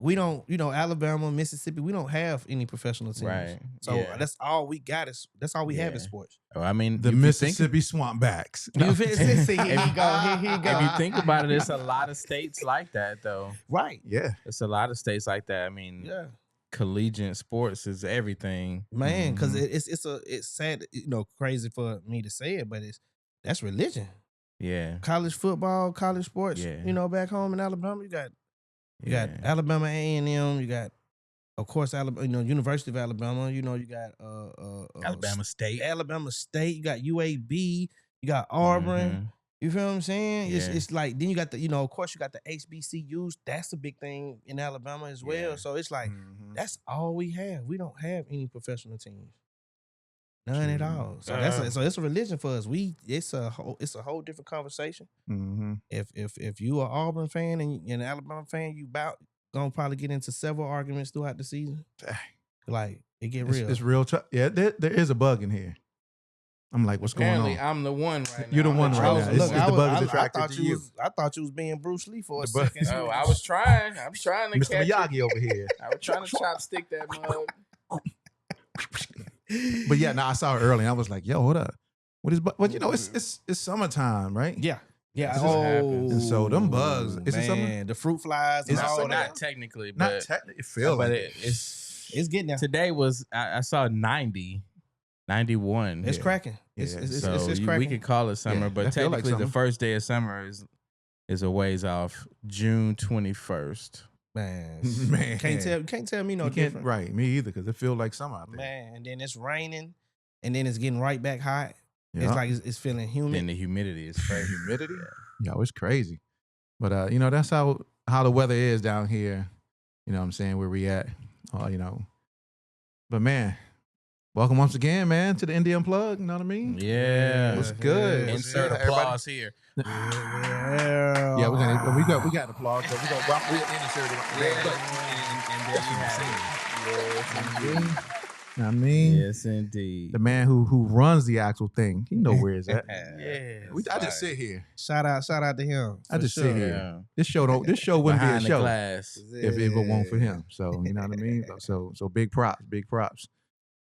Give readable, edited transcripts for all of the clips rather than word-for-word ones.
we don't, Alabama, Mississippi, we don't have any professional teams. Right. So that's all we got that's all we have in Yeah. sports. Oh, I mean, The Mississippi Swampbacks. You feel- see, here you go. Here you go. if you think about it, it's a lot of states like that, though. Right. Yeah. It's a lot of states like that. I mean, Yeah. collegiate sports is everything. Man, because it's sad, crazy for me to say it, but that's religion. Yeah. College football, college sports. Yeah. Back home in Alabama, you got Alabama A&M. You got, of course, Alabama. University of Alabama. You got Alabama State. Alabama State. You got UAB. You got Auburn. Mhm. You feel what I'm saying? Yeah. It's like then you got the of course you got the HBCUs. That's a big thing in Alabama as well. Yeah. So it's like that's all we have. We don't have any professional teams. None at all. So it's a religion for us. It's a whole different conversation. Mm-hmm. If you are Auburn fan and an Alabama fan, you gonna probably get into several arguments throughout the season. Like it get real. It's real. Yeah, there is a bug in here. I'm like, what's Apparently, going on? I'm the one right now. You're the one right now. Look, The bug is attracted to you. I thought you was being Bruce Lee for a The bug- second. Oh, I was trying. I'm trying to Mr. catch Miyagi it. over here. I was trying to chopstick that mug. But yeah, I saw it early. And I was like, yo, hold up. What is? But it's summertime, right? Yeah. This happens. And so them bugs. Is it something? Man, the fruit flies and Is it all something? that. Not technically, Not but technically. It feels but like It's getting there. today was I saw 90, 91. It's Yeah. cracking. It's So it's we cracking. could call it summer, Yeah, but that feel like technically the summer. first day of summer is a ways off. June 21st. Man, Man. can't tell me no you can't, different. right? Me either, because it feels like summer out there. Man, and then it's raining, and then it's getting right back hot. Yeah. It's like it's feeling humid. Then the humidity is crazy. Humidity. Yo, it's crazy. But that's how the weather is down here. You know what I'm saying, where we at. But man, welcome once again, man, to the Indie Unplugged. You know what I mean? Yeah. What's good? Yeah. Insert Everybody- applause here. Yeah, Yeah, we got applause. So we insert it. I mean, Yes, indeed. the man who runs the actual thing, he know where it's at. Yeah. I just sit here. Shout out to him. I for just sure. sit here. This show wouldn't be a Behind the show glass. if it weren't for him. So you know what I mean. So big props.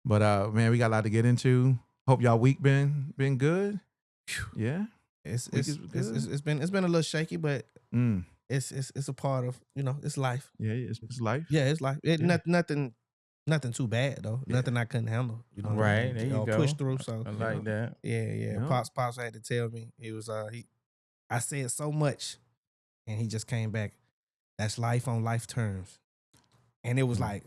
But man, we got a lot to get into. Hope y'all week been good. Yeah. It's Week is good. been a little shaky, but Mm. it's a part of it's life. Yeah, it's life. Yeah, it's life. Nothing too bad though. Yeah. Nothing I couldn't handle. what I Right, mean? there you go. Push through. So I like that. yeah. Yeah. Pops had to tell me. He was I said so much, and he just came back. That's life on life terms, and it was like,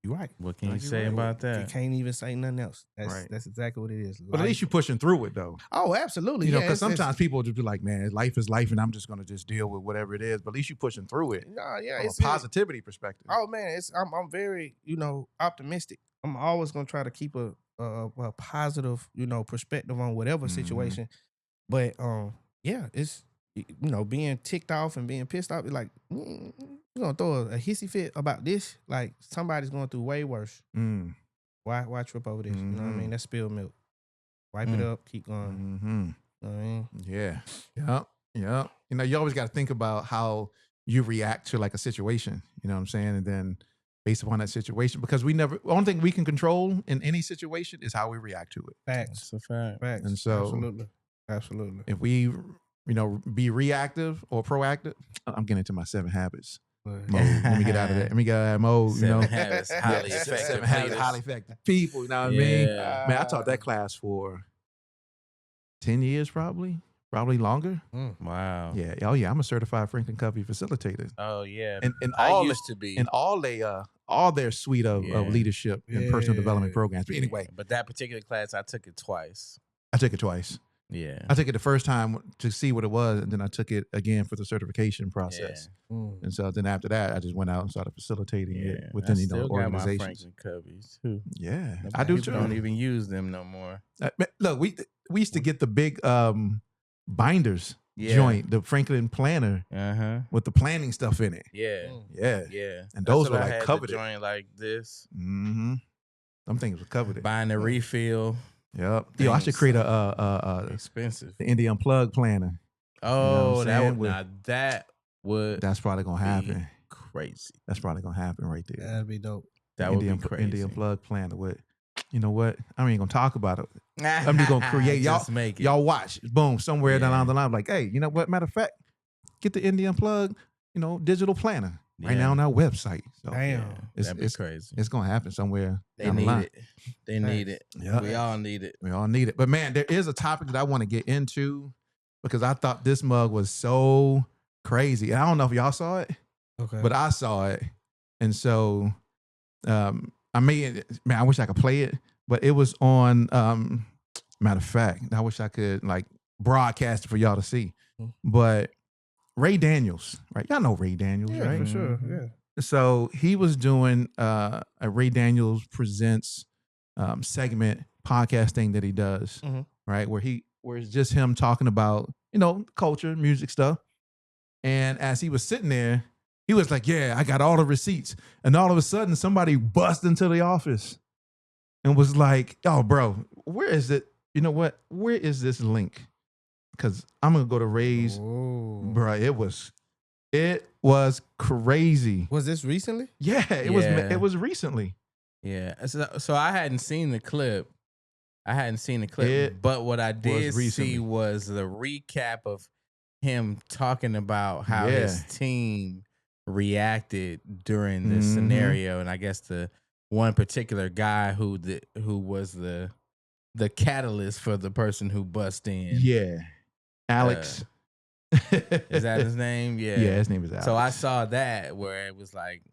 you're right. What can you Like, you're say right. about You that? can't even say nothing else. Right. That's exactly what it is. But at least you're pushing through it though. Oh, absolutely. You know, Yeah, because it's- sometimes people just be like, man, life is life, and I'm just gonna just deal with whatever it is. But at least you're pushing through it Nah, yeah, from a it's positivity perspective. Oh man, I'm very optimistic. I'm always gonna try to keep a positive perspective on whatever Mhm. situation. But yeah, it's being ticked off and being pissed off. Like you're gonna throw a hissy fit about this. Like somebody's going through way worse. Mm. Why trip over this? You know what I Mhm. mean? That's spilled milk. Wipe it up. Keep going. Mm-hmm. You know what I mean? Yeah. Yep. You always got to think about how you react to like a situation. You know what I'm saying? And then based upon that situation, because the only thing we can control in any situation is how we react to it. Facts. That's a fact. Facts. And so- absolutely. If we, be reactive or proactive, I'm getting into my 7 habits mode. Let me get out of that. Let me get out of that mode. Seven habits, highly Yeah, effective 7 habits, leaders. highly effective people. You know what I mean? Yeah. Man, I taught that class for 10 years, probably longer. Wow. Yeah. Oh yeah. I'm a certified Franklin Covey facilitator. Oh yeah. And I all used to be. and all their suite of Yeah. leadership and personal development programs. But anyway, But that particular class, I took it twice. I took it twice. Yeah. I took it the first time to see what it was, and then I took it again for the certification process. And so then after that, I just went out and started facilitating it within I still got my organizations. Franklin Coveys too. Yeah, I do People too. don't even use them no more. Man, look, we used to get the big binders Yeah. joint, the Franklin planner with the planning stuff in it. Yeah. Yeah, Yeah. and those That's what were I like had, the coveted. joint like this. Mm-hmm. Some things were coveted. Buying the refill. Yep. Yo, I should Things. create a Expensive. the Indie Unplugged planner. Oh, what that I'm would saying? that would That's probably gonna happen. crazy. That's probably gonna happen right there. That'd be dope. That would be crazy. Indie Unplugged Planner with. You know what? I ain't gonna talk about it. I'm just gonna create y'all. Just make it. Y'all watch. Boom. Somewhere Yeah. down the line, like, hey, you know what? Matter of fact, get the Indie Unplugged, digital planner right now on our website. So, Damn. That'd be crazy. It's gonna happen somewhere. They down the need line. it. They need it. Yeah. We all need it. We all need it. But man, there is a topic that I want to get into because I thought this mug was so crazy. And I don't know if y'all saw it, but I saw it. And so I wish I could play it, but it was on matter of fact, I wish I could like broadcast it for y'all to see. But Ray Daniels, right? Y'all know Ray Daniels, right? For sure. Yeah. So he was doing a Ray Daniels Presents segment podcast thing that he does, right? Where it's just him talking about, culture, music stuff. And as he was sitting there, he was like, yeah, I got all the receipts. And all of a sudden somebody bust into the office and was like, oh, bro, where is it? You know what? Where is this link? Because I'm going to go to Ray's. Bro, it was crazy. Was this recently? Yeah, it was recently. Yeah. So I hadn't seen the clip. But what I did see was the recap of him talking about how his team reacted during this scenario, and I guess the one particular guy who was the catalyst for the person who bust in. Yeah, Alex. Is that his name? Yeah, his name is Alex. So I saw that where it was like,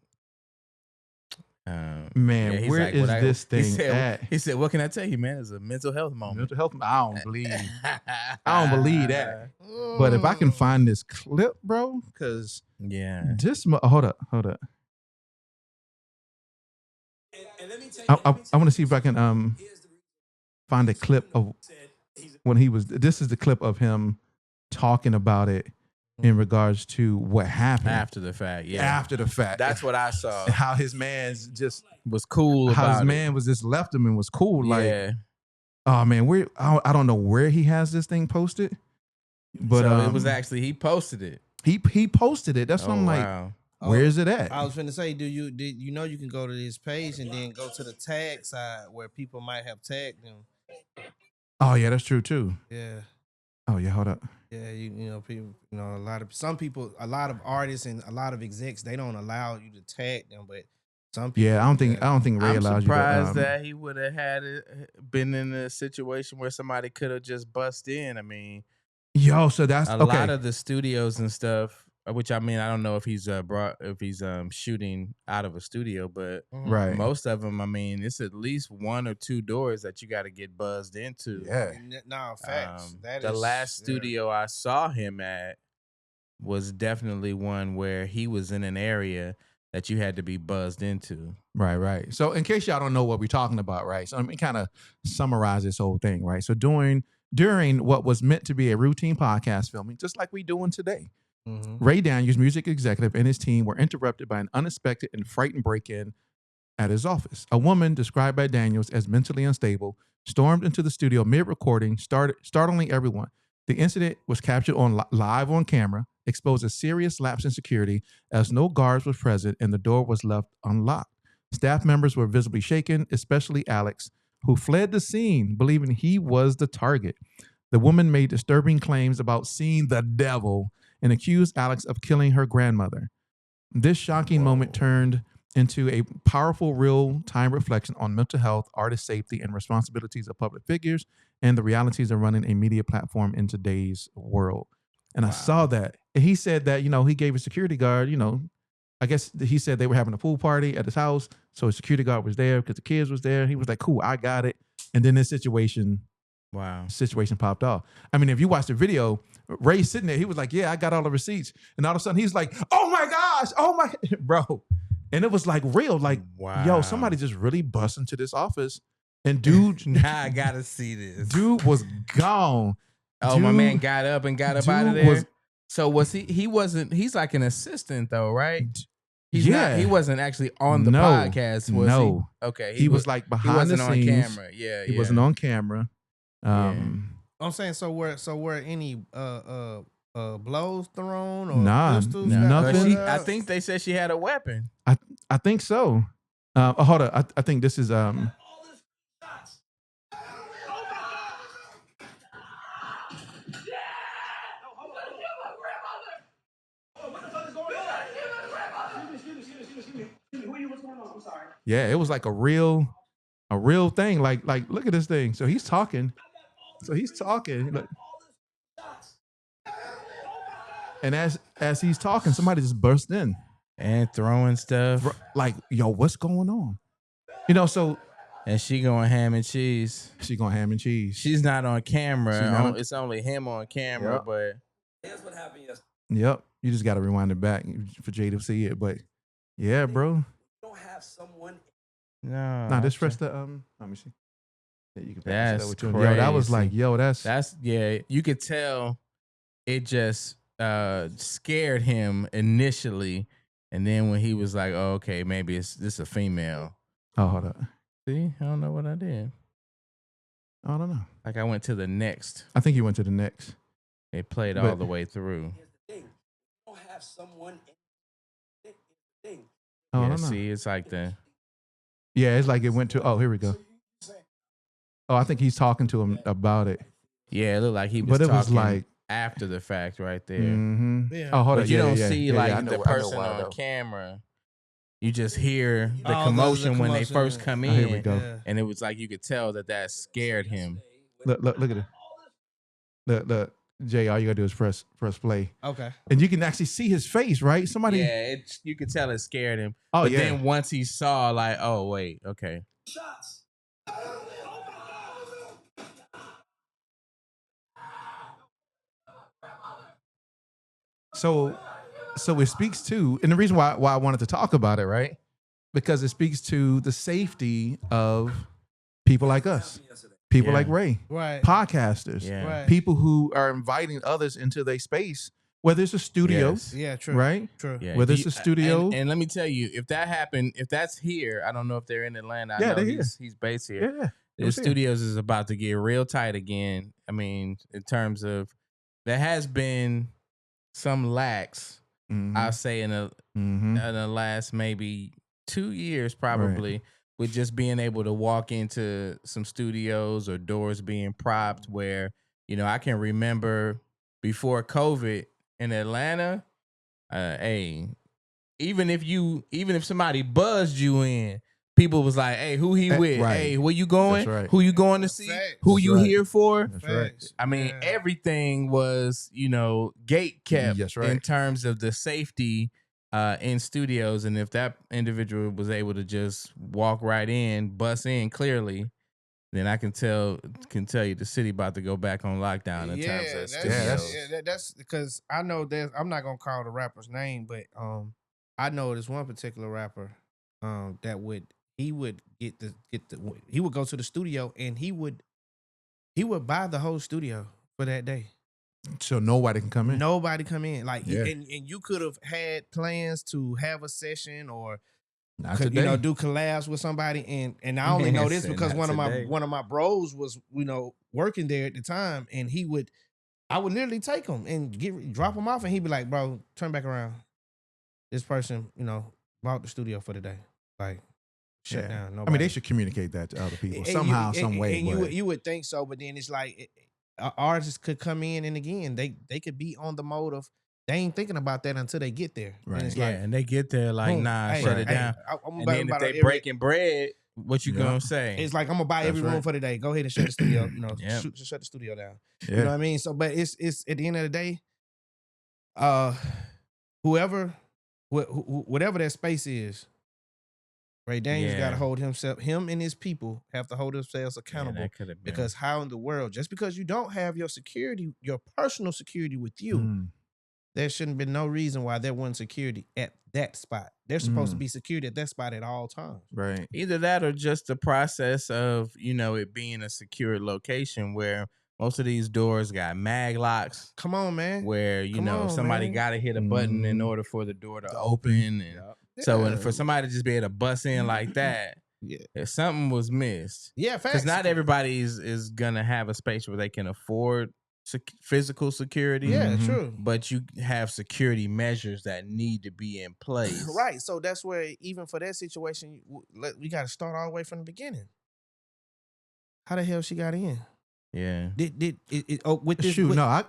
man, where is this thing at? He said, "What can I tell you, man? It's a mental health moment." Mental health. I don't believe that. But if I can find this clip, bro, because this. Hold up. I want to see if I can find a clip of when he was. This is the clip of him talking about it in regards to what happened after the fact. Yeah, after the fact. That's what I saw. And how his man's just was cool. How about his man was just left him and was cool. Yeah. Like, oh man, I don't know where he has this thing posted, but so it was actually he posted it. He posted it. That's what I'm like. Wow. Where is it at? I was finna say, did you know you can go to this page and then go to the tag side where people might have tagged them? Oh yeah, that's true too. Yeah. Oh yeah, hold up. Yeah, people, a lot of artists and a lot of execs, they don't allow you to tag them, but some people. Yeah, I don't think Ray allows you to. I'm surprised that he would have been in a situation where somebody could have just bust in. I mean, so that's a lot of the studios and stuff. Which I mean, I don't know if he's shooting out of a studio, but right. Most of them, I mean, it's at least one or two doors that you got to get buzzed into. Yeah, no facts. The last studio I saw him at was definitely one where he was in an area that you had to be buzzed into. Right. So in case y'all don't know what we're talking about, right? So let me kind of summarize this whole thing, right? So during what was meant to be a routine podcast filming, just like we doing today. Ray Daniels, music executive, and his team were interrupted by an unexpected and frightened break-in at his office. A woman, described by Daniels as mentally unstable, stormed into the studio mid-recording, startling everyone. The incident was captured live on camera, exposed a serious lapse in security as no guards were present and the door was left unlocked. Staff members were visibly shaken, especially Alex, who fled the scene, believing he was the target. The woman made disturbing claims about seeing the devil and accused Alex of killing her grandmother. This shocking moment turned into a powerful real-time reflection on mental health, artist safety, and responsibilities of public figures and the realities of running a media platform in today's world. And I saw that. And he said that, he gave a security guard, I guess he said they were having a pool party at his house. So a security guard was there because the kids was there. He was like, cool, I got it. And then this situation popped off. I mean, if you watch the video, Ray's sitting there. He was like, yeah, I got all the receipts. And all of a sudden he's like, oh my gosh, oh my, bro. And it was like real, like, yo, somebody just really bust into this office. And dude, now I gotta see this. Dude was gone. My man got up out of there. So was he's like an assistant though, right? He wasn't actually on the podcast, was he? Okay. He was like behind the scenes. He wasn't on camera. Yeah. He wasn't on camera. I'm saying, so were any blows thrown or Nah, pistols? nothing. I think they said she had a weapon. I think so. Hold on. I think this is yeah, it was like a real thing. Like look at this thing. So he's talking. Look. And as he's talking, somebody just burst in and throwing stuff. Like, yo, what's going on? So and she going ham and cheese. She's not on camera. It's only him on camera, yep. but here's what happened yesterday. Yep. You just got to rewind it back for Jay to see it. But yeah, bro. You don't have someone. No, just press the let me see. Yeah, you can that's that crazy. Yo, that was like, yo, that's yeah. You could tell it just scared him initially, and then when he was like, "Oh, okay, maybe it's this a female." Oh, hold up. See, I don't know what I did. I don't know. Like I went to the next. I think you went to the next. It played all the way through. Here's the thing: you don't have someone. Thing. Oh, yeah, I don't know. See, it's like the. Yeah, it's like it went to. Oh, here we go. Oh, I think he's talking to him about it. Yeah, it looked like he was. But it talking was like after the fact, right there. Mm-hmm. Yeah. Oh, hold but on. you Yeah, don't yeah, see yeah, like yeah, the person on camera. You just hear the Oh, commotion the when they commotion. first come in. Oh, here we go. Yeah. And it was like you could tell that scared him. Look at it. The Jay, all you gotta do is press play, Okay. and you can actually see his face, right? Somebody. Yeah, you could tell it scared him. Oh, but yeah. then once he saw, like, oh wait, okay. Shots. So it speaks to, and the reason why I wanted to talk about it, right? Because it speaks to the safety of people like us, people Yeah. like Ray, Right. podcasters, Yeah. Right. people who are inviting others into their space, whether it's a studio, Yes. Yeah. True. right? True. Yeah. Whether it's a studio. And let me tell you, if that happened, if that's here, I don't know if they're in Atlanta. I Yeah, know they're here. he's based here. Yeah. The was here. studios is about to get real tight again. I mean, in terms of there has been some lacks, Mhm. I'll say in the last maybe 2 years, probably, with just being able to walk into some studios or doors being propped where, I can remember before COVID in Atlanta, even if somebody buzzed you in, people was like, "Hey, who he with? right. Hey, where you going? That's right. Who you going to see? Facts. Who That's you right. here for?" That's right. Facts. I mean, Yeah. everything was, gate kept That's right. in terms of the safety in studios. And if that individual was able to just walk right in, bust in clearly, then I can tell you the city about to go back on lockdown in terms of studios. That's because I know there's. I'm not gonna call the rapper's name, but I know there's one particular rapper that he would he would go to the studio and he would buy the whole studio for that day. So nobody can come in. Nobody come in. Like Yeah. and you could have had plans to have a session or Not today. do collabs with somebody, and I only know this Say because not today. one of my bros was working there at the time, and I would literally take him and drop him off, and he'd be like, "Bro, turn back around. This person, bought the studio for the day. Like, shut down." I Nobody. mean, they should communicate that to other people And somehow, you, some and, way. And but you would think so, but then it's like artists could come in, and again, they could be on the mode of they ain't thinking about that until they get there. Right. And it's Yeah, like, and they get there like, boom, nah, hey, shut hey, it down. I'm And about- then if about they every- breaking bread, what you Yeah. gonna say? It's like I'm gonna buy every That's room right. for the day. Go ahead and shut the studio. Yeah. Shut the studio down. yeah. You know what I mean? So, but it's at the end of the day, whatever that space is, Ray Daniels got to Yeah. hold him and his people have to hold themselves Yeah, accountable. that could have been. Because how in the world, just because you don't have your security, your personal security with you, Mm. there shouldn't be no reason why there wasn't security at that spot. There's supposed to Mm. be security at that spot at all times. Right. Either that or just the process of, it being a secure location where most of these doors got mag locks Come on, man. where, Come on, somebody man. got to hit a button in Mhm. order for the door to open. And so and for somebody to just be able to bust in like that, Yeah. if something was missed. Yeah, facts. Because not everybody is going to have a space where they can afford physical security. Yeah, true. But you have security measures that need to be in place. Right. So that's where, even for that situation, we got to start all the way from the beginning. How the hell she got in? Yeah. With this? Shoot, no.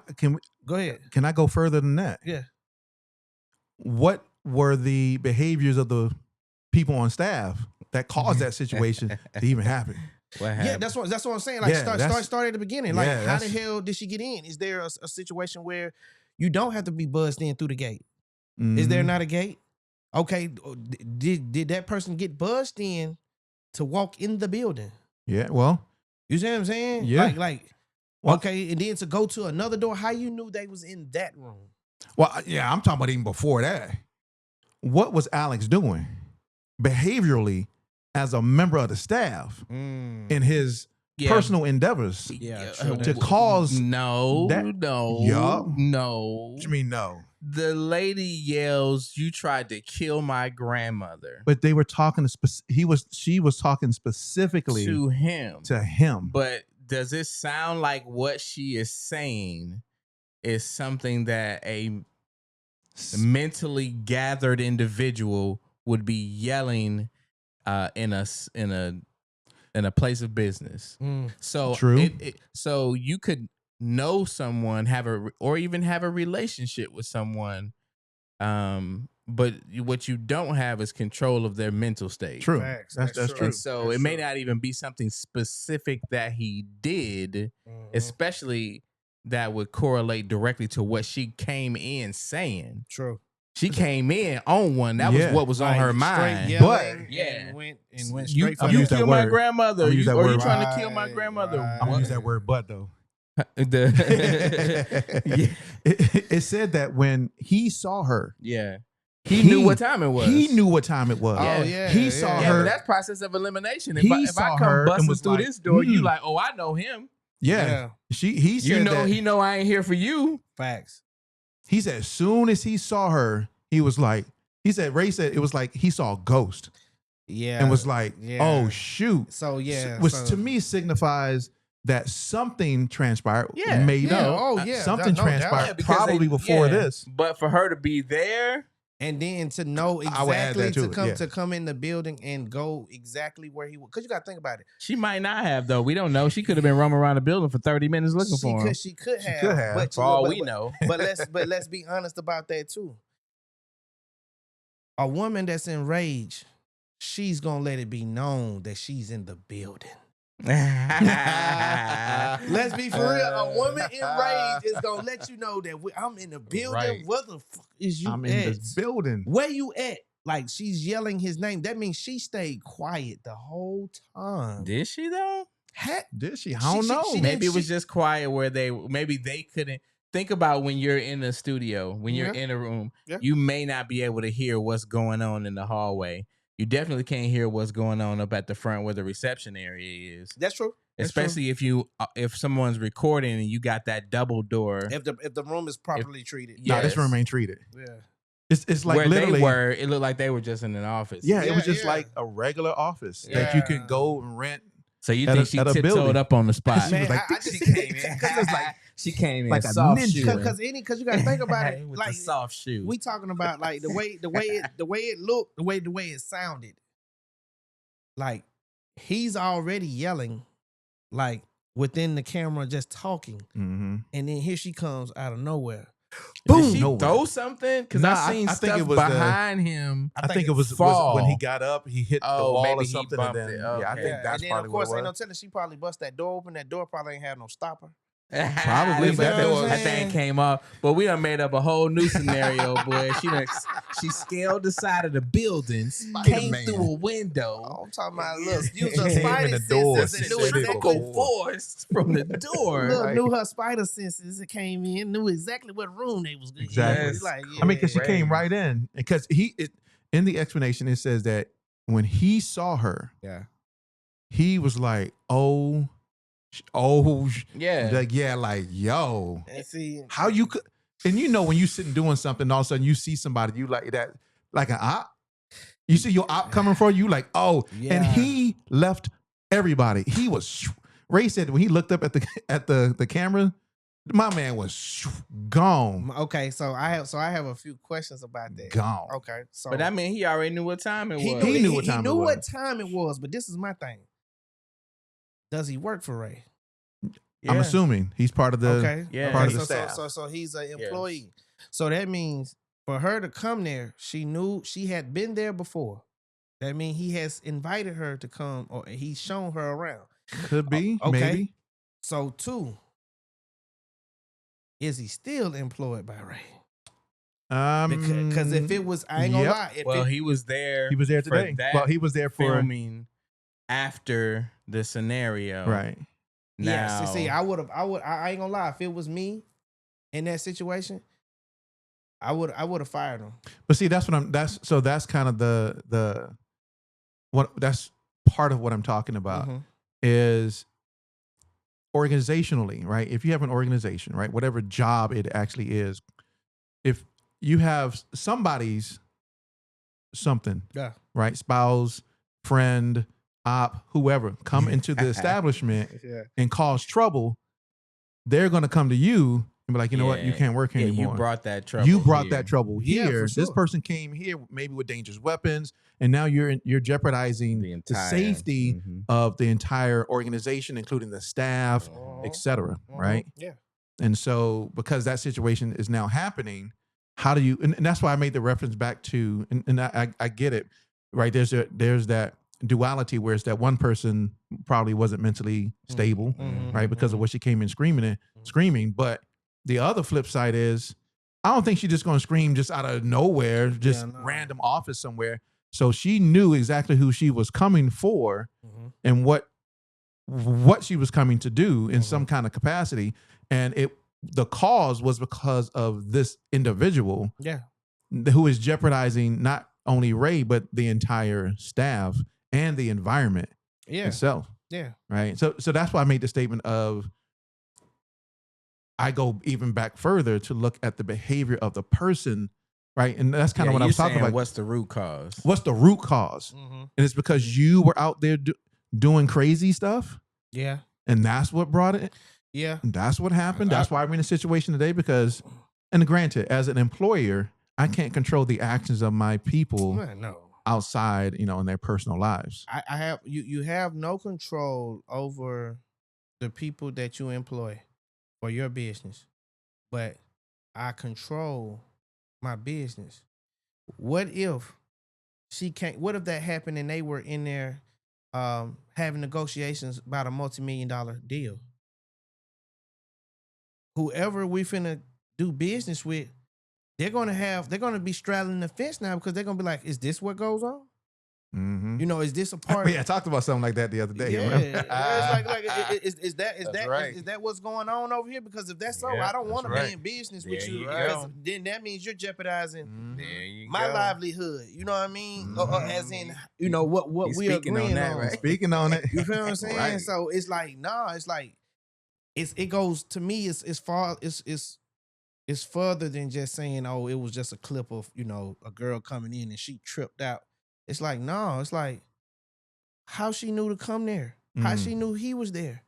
Go ahead. Can I go further than that? Yeah. What were the behaviors of the people on staff that caused that situation to even happen? What happened? Yeah, that's what I'm saying. Like, start at the beginning. Like, how the hell did she get in? Is there a situation where you don't have to be buzzed in through the gate? Is there not a gate? Okay, did that person get buzzed in to walk in the building? Yeah, well, you see what I'm saying? Yeah. Okay, and then to go to another door. How you knew they was in that room? Well, yeah, I'm talking about even before that. What was Alex doing behaviorally as a member of the staff in his personal endeavors? Yeah, to cause no. What you mean no? The lady yells, "You tried to kill my grandmother." But they were talking she was talking specifically to him. But does it sound like what she is saying is something that a mentally gathered individual would be yelling in a place of business? So true. So you could know someone, or even have a relationship with someone, but what you don't have is control of their mental state. True. That's true. And so it may not even be something specific that he did, especially that would correlate directly to what she came in saying. True. She came in on one. That was what was on her mind. But and went You straight. use that kill my word. grandmother. I'm gonna use that Or you word. trying to kill my grandmother? Right. I'm gonna use that word but though. The- It said that when he saw her, yeah. He knew what time it was. He knew what time it was. Oh, yeah. He saw Yeah, her. but that's process of elimination. He If I saw come her and busting was through like, this door, you "Hmm." like, oh, I know him. Yeah. He said that, He know I ain't here for you. Facts. he said as soon as he saw her, he was like, Ray said it was like he saw a ghost. Yeah. And was like, Yeah. oh shoot. So yeah. Which to me signifies that something transpired. Yeah. Made Yeah. up. Oh yeah. Something No doubt. transpired Yeah, because probably before this. But for her to be there, And then to know I would add exactly that to it, yeah. to come in the building and go exactly where he was. Because you got to think about it. she might not have, though. We don't know. She could have been roaming around the building for 30 minutes looking for him. She could have. could have, But For all we know. But let's be honest about that too. A woman that's enraged, she's gonna let it be known that she's in the building. Let's be for real. A woman enraged is gonna let you know that I'm in the building. Right. Where the fuck is you I'm at? in this building. Where you at? Like she's yelling his name. That means she stayed quiet the whole time. Did she, though? Did she? I don't know. Maybe it was just quiet where they couldn't. Think about when you're in a studio, when you're Yeah. in a room, Yeah. you may not be able to hear what's going on in the hallway. You definitely can't hear what's going on up at the front where the reception area is. That's true. Especially if someone's recording and you got that double door. If the room is properly treated. Nah, this Yes. room ain't treated. Yeah. It's like where literally. they were, it looked like they were just in an office. Yeah, it was Yeah, just yeah. like a regular office that you can go and rent. So you At think a- she at a tiptoed building. up on the spot? She was like, she came in. She came in like a soft ninja. shoe. Because you gotta think about it. with Like the soft shoe. we talking about like the way it looked, the way it sounded. Like he's already yelling, like within the camera, just talking, Mm-hmm. and then here she comes out of nowhere. Did she Nowhere. throw something? Because Nah, I seen I think stuff it was, behind him. I think it was fall. when he got up, he hit the Oh, wall maybe or he something, and bumped then it. yeah, I Okay. think And that's then probably of what course it ain't no was. telling she probably bust that door open. That door probably ain't had no stopper. Probably, that, but door, that- that thing came off. But we done made up a whole new scenario, boy. She scaled the side of the building, came Spider-Man. through a window. Oh, I'm talking about look, use Came her in spider the door. senses and knew Centrifugal exactly. force from the door. Look, Right. knew her spider senses. It came in, knew exactly what room they was going. Exactly. It's like, I mean, because she Right. came right in, because in the explanation it says that when he saw her, yeah. he was like, Yeah. like yo, And see, how you could, and you know when you sitting doing something, all of a sudden you see somebody you like that, like an op. You see your op coming for you, like and Yeah. he left everybody. He was Ray said when he looked up at the camera, My man was gone. Okay, so I have a few questions about that. Gone. Okay, so But I mean, he already knew what time it he was. knew, knew what time he it knew what was. time it was, but this is my thing. Does he work for Ray? Yeah. I'm assuming he's part of the Okay, Yeah. part okay, of the so, staff. so he's an employee. So that means for her to come there, she knew she had been there before. That means he has invited her to come, or he's shown her around. Could be, Okay. maybe. So 2, is he still employed by Ray? Because if it was, I ain't gonna yep. lie. Well, he was there. He was there for today. that Well, he was there for filming after the scenario. right. Now, yeah. See, I ain't gonna lie. If it was me in that situation, I would have fired him. But see, that's kind of the that's part of what I'm talking about Mhm. is organizationally, right? If you have an organization, right, whatever job it actually is, if you have somebody's something, Yeah. right, spouse, friend, op, whoever, come into the establishment Yeah. and cause trouble, they're going to come to you and be like, you know what, you can't work here anymore. You brought that trouble. You brought here. that trouble Yeah, here. for This sure. person came here maybe with dangerous weapons, and now you're jeopardizing the safety of the entire organization, including the staff, etc. Right? Yeah. And so, because that situation is now happening, how do you? And that's why I made the reference back to, and I get it, right? There's that duality where it's that one person probably wasn't mentally stable, right, because of what she came in screaming, but the other flip side is, I don't think she's just going to scream just out of nowhere, just random office somewhere. So she knew exactly who she was coming for and what she was coming to do in some kind of capacity. And the cause was because of this individual who is jeopardizing not only Ray, but the entire staff and the environment itself. Yeah. Right. So that's why I made the statement of, I go even back further to look at the behavior of the person, right? And that's kind of what I was talking about. What's the root cause? What's the root cause? And it's because you were out there doing crazy stuff. Yeah. And that's what brought it. Yeah. And that's what happened. That's why we're in a situation today because, and granted, as an employer, I can't control the actions of my people outside, in their personal lives. I have, you have no control over the people that you employ for your business, but I control my business. What if what if that happened and they were in there having negotiations about a multi-million-dollar deal? Whoever we finna do business with, they're gonna be straddling the fence now because they're gonna be like, is this what goes on? Is this a part? I talked about something like that the other day. Is that what's going on over here? Because if that's so, I don't want to be in business with you. Because then that means you're jeopardizing my livelihood. You know what I mean? As in, what we agreeing on. Right? Speaking on it. You feel what I'm saying? Right. So it's like, it goes to me. It's further than just saying, oh, it was just a clip of a girl coming in and she tripped out. It's like, no, it's like how she knew to come there, how she knew he was there.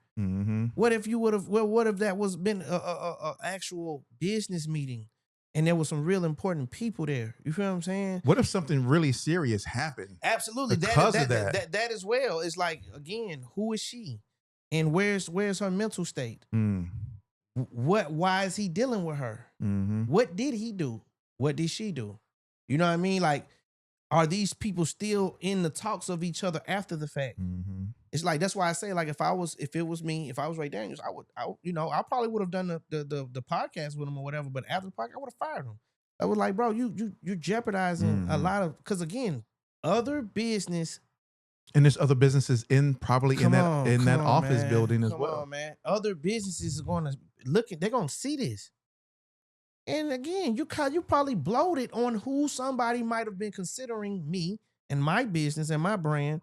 What if you would have? Well, what if that was been a actual business meeting, and there was some real important people there? You feel what I'm saying? What if something really serious happened? Absolutely, because of that as well. It's like, again, who is she, and where's her mental state? Why is he dealing with her? What did he do? What did she do? You know what I mean? Like, are these people still in the talks of each other after the fact? It's like, that's why I say, like, if it was me, if I was Ray Daniels, I probably would have done the podcast with him or whatever. But after the podcast, I would have fired him. I was like, bro, you're jeopardizing a lot of, because again, other business. And there's other businesses in that office building as well. Come on, man. Other businesses are going to they're going to see this. And again, you probably bloated on who somebody might have been considering me and my business and my brand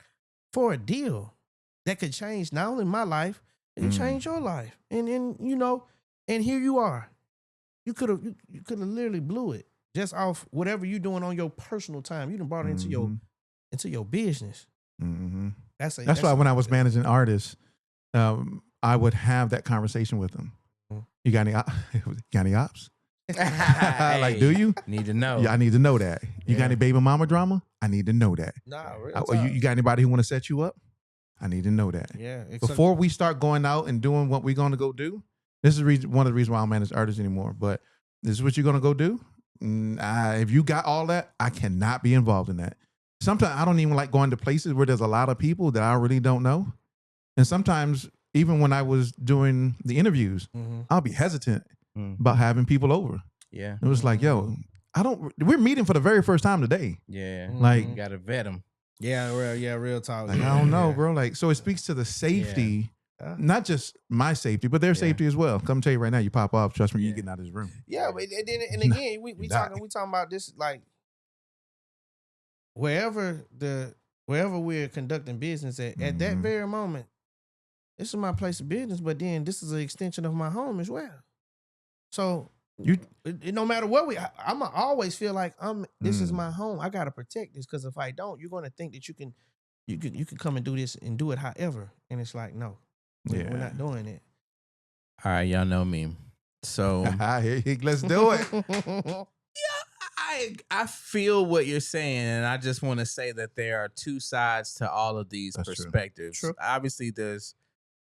for a deal that could change not only my life, it could change your life. And and here you are. You could have literally blew it just off whatever you're doing on your personal time. You done brought it into your business. That's why when I was managing artists, I would have that conversation with them. You got any ops? Hey, Like, do you? Need to know. Yeah, I need to know that. You got Yeah. any baby mama drama? I need to know that. Nah, real You got anybody who want to set you up? I need to know that. Yeah. Before we start going out and doing what we're going to go do, this is one of the reasons why I don't manage artists anymore. But this is what you're going to go do. If you got all that, I cannot be involved in that. Sometimes I don't even like going to places where there's a lot of people that I really don't know. And sometimes, even when I was doing the interviews, I'll be hesitant about having people over. Yeah. It was like, yo, we're meeting for the very first time today. Yeah. Like, you gotta vet them. Yeah, real talk. Like, I don't know, bro. Like, so it speaks to the safety, not just my safety, but their safety as well. Come tell you right now, you pop off. Trust me, you getting out of this room. Yeah, but and again, we talking about this like wherever we're conducting business at that very moment. This is my place of business, but then this is an extension of my home as well. So no matter what I'm always feel like this is my home. I gotta protect this because if I don't, you're gonna think that you can come and do this and do it however. And it's like, no, we're not doing it. All right, y'all know me. So let's do it. I feel what you're saying, and I just want to say that there are two sides to all of these perspectives. True. Obviously, there's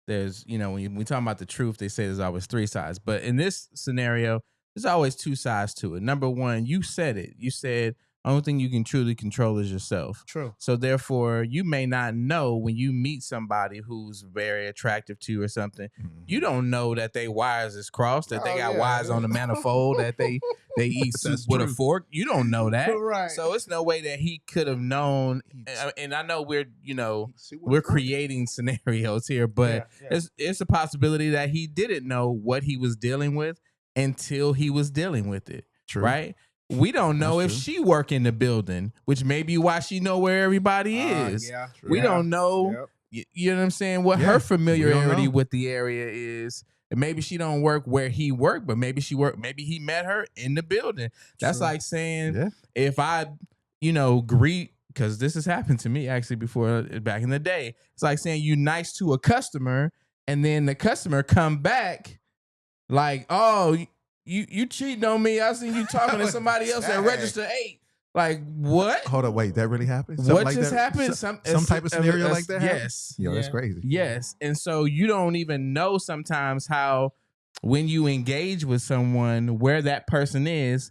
when we talk about the truth, they say there's always three sides. But in this scenario, there's always two sides to it. Number one, you said it. You said only thing you can truly control is yourself. True. So therefore, you may not know when you meet somebody who's very attractive to you or something. You don't know that they wires is crossed, that they got wires on the manifold, that they eat soup with a fork. You don't know that. Right. So it's no way that he could have known. And I know we're creating scenarios here, but it's a possibility that he didn't know what he was dealing with until he was dealing with it. True. Right? We don't know if she work in the building, which may be why she know where everybody is. We don't know, you know what I'm saying, what her familiarity with the area is. And maybe she don't work where he worked, but maybe maybe he met her in the building. That's like saying if I, greet, because this has happened to me actually before back in the day. It's like saying you nice to a customer and then the customer come back like, oh, You cheating on me. I seen you talking to somebody else at register 8. Like, what? Hold on, wait, that really happened? What like just happened? Some type of scenario like that? Yes. Yo, that's crazy. Yes. And so you don't even know sometimes how when you engage with someone where that person is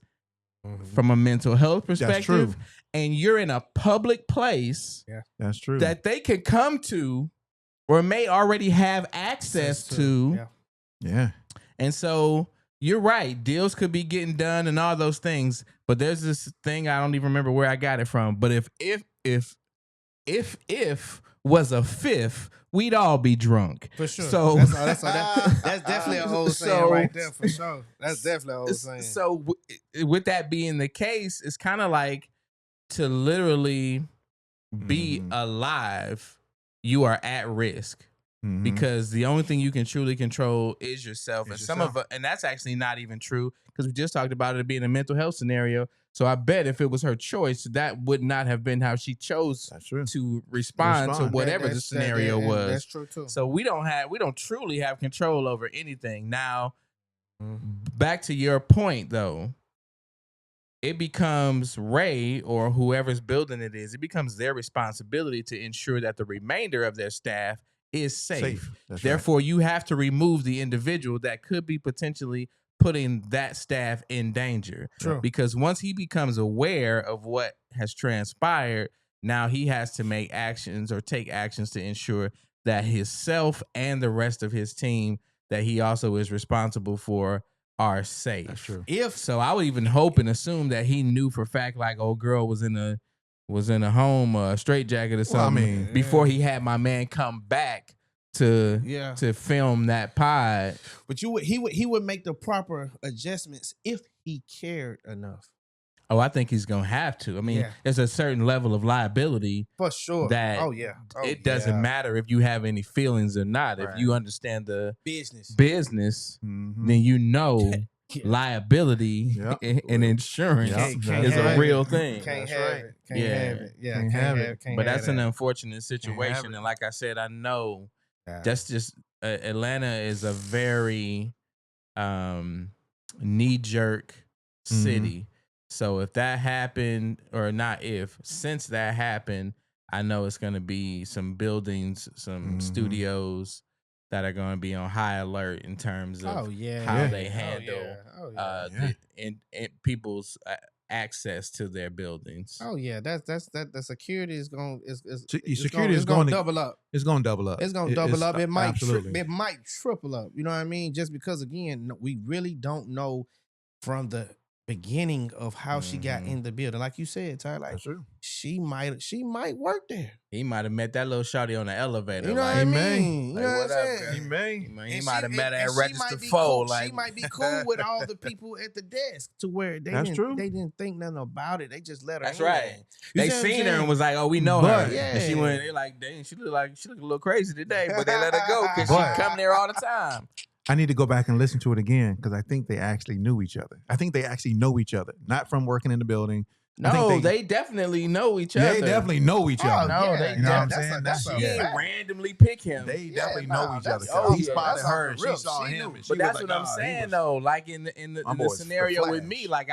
from a mental health perspective. That's true. And you're in a public place that's true. that they can come to or may already have access to. Yeah. And so you're right. Deals could be getting done and all those things, but there's this thing I don't even remember where I got it from. But if was a fifth, we'd all be drunk for sure. So that's definitely an old saying right there for sure. That's definitely an old saying. So with that being the case, it's kind of like to literally be alive. You are at risk. Because the only thing you can truly control is yourself. And that's actually not even true because we just talked about it being a mental health scenario. So I bet if it was her choice, that would not have been how she chose to respond to whatever the scenario was. That's true too. So we don't truly have control over anything. Now, back to your point though, it becomes Ray or whoever's building it becomes their responsibility to ensure that the remainder of their staff is safe. Therefore, you have to remove the individual that could be potentially putting that staff in danger. True. Because once he becomes aware of what has transpired, now he has to make actions or take actions to ensure that himself and the rest of his team that he also is responsible for are safe. That's true. So I would even hope and assume that he knew for a fact like old girl was in a home straitjacket or something before he had my man come back to film that pod. But he would make the proper adjustments if he cared enough. Oh, I think he's gonna have to. I mean, there's a certain level of liability for sure. That it doesn't matter if you have any feelings or not. Right. If you understand the business, then you know. Liability and insurance is a real thing. Can't have it. Can't have it. But that's an unfortunate situation. And like I said, I know that's just Atlanta is a very knee-jerk city. So if that happened, or not if, since that happened, I know it's going to be some buildings, some studios that are going to be on high alert in terms of how they handle and people's access to their buildings. Oh yeah, the security is going security is going going to double up. It's going to double up. It's going to double up. It might absolutely. it might triple up. You know what I mean? Just because again, we really don't know from the beginning of how she got in the building. Like you said, Ty, like That's true. she might work there. He might have met that little shawty on the elevator. You know what I mean? Like, you know what what I'm up, saying? He might have met her at register 4. Cool. Like she might be cool with all the people at the desk to where they didn't think nothing about it. They just let her. That's in. right. You they seen her and was like, "Oh, we know her." Yeah. And she went. They're like, "Dang, she look a little crazy today," but they let her go because she come there all the time. I need to go back and listen to it again because I think they actually knew each other. I think they actually know each other, not from working in the building. No, they definitely know each other. They definitely know each other. No, yeah, they you know what I'm saying? She didn't randomly pick him. They definitely know each other. He spotted her and she saw him. And she but was that's like, what I'm saying though. Like in the scenario with me, like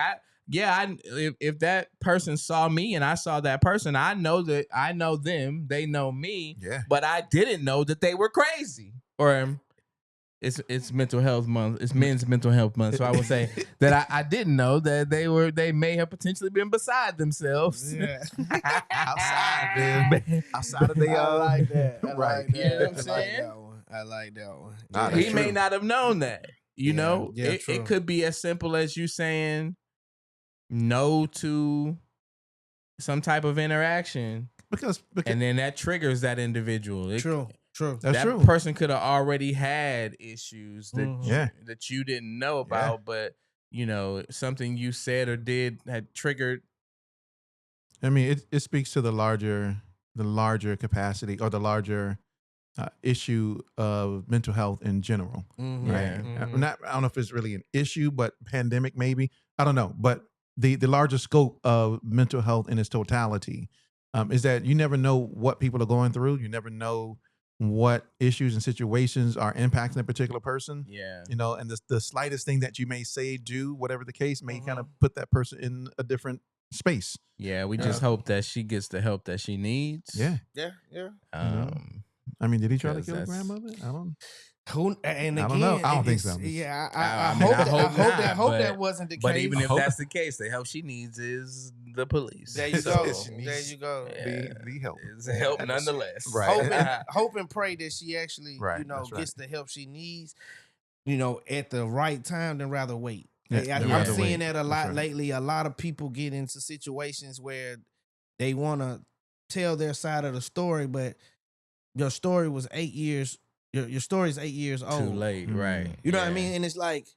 if that person saw me and I saw that person, I know them, they know me. Yeah. But I didn't know that they were crazy. Or it's mental health month. It's men's mental health month. So I would say that I didn't know that they may have potentially been beside themselves. Yeah. outside of their I like that. I right. like that. You know what I'm saying? I like that one. Nah, He that's may true. not have known that. You know, true. it could be as simple as you saying no to some type of interaction, because and then that triggers that individual. True. that's true. That person could have already had issues that you didn't know about, but you know something you said or did had triggered. I mean, it speaks to the larger capacity or the larger issue of mental health in general. Right? I don't know if it's really an issue, but pandemic maybe. I don't know, but the larger scope of mental health in its totality is that you never know what people are going through. You never know what issues and situations are impacting a particular person. Yeah. You know, and the slightest thing that you may say, do, whatever the case, may kind of put that person in a different space. Yeah, we just hope that she gets the help that she needs. Yeah. I mean, did he try to kill his grandmother? I don't. And again, I don't know. I don't think so. Yeah, I hope that wasn't the case. But even if that's the case, the help she needs is the police. There you go. There you go. The help. It's help nonetheless. Right. Hope and pray that she actually, gets the help she needs, at the right time, then rather wait. I'm seeing that a lot lately. A lot of people get into situations where they want to tell their side of the story, but your story was 8 years. Your story is 8 years old. Too late, right? You know what I mean? And it's like,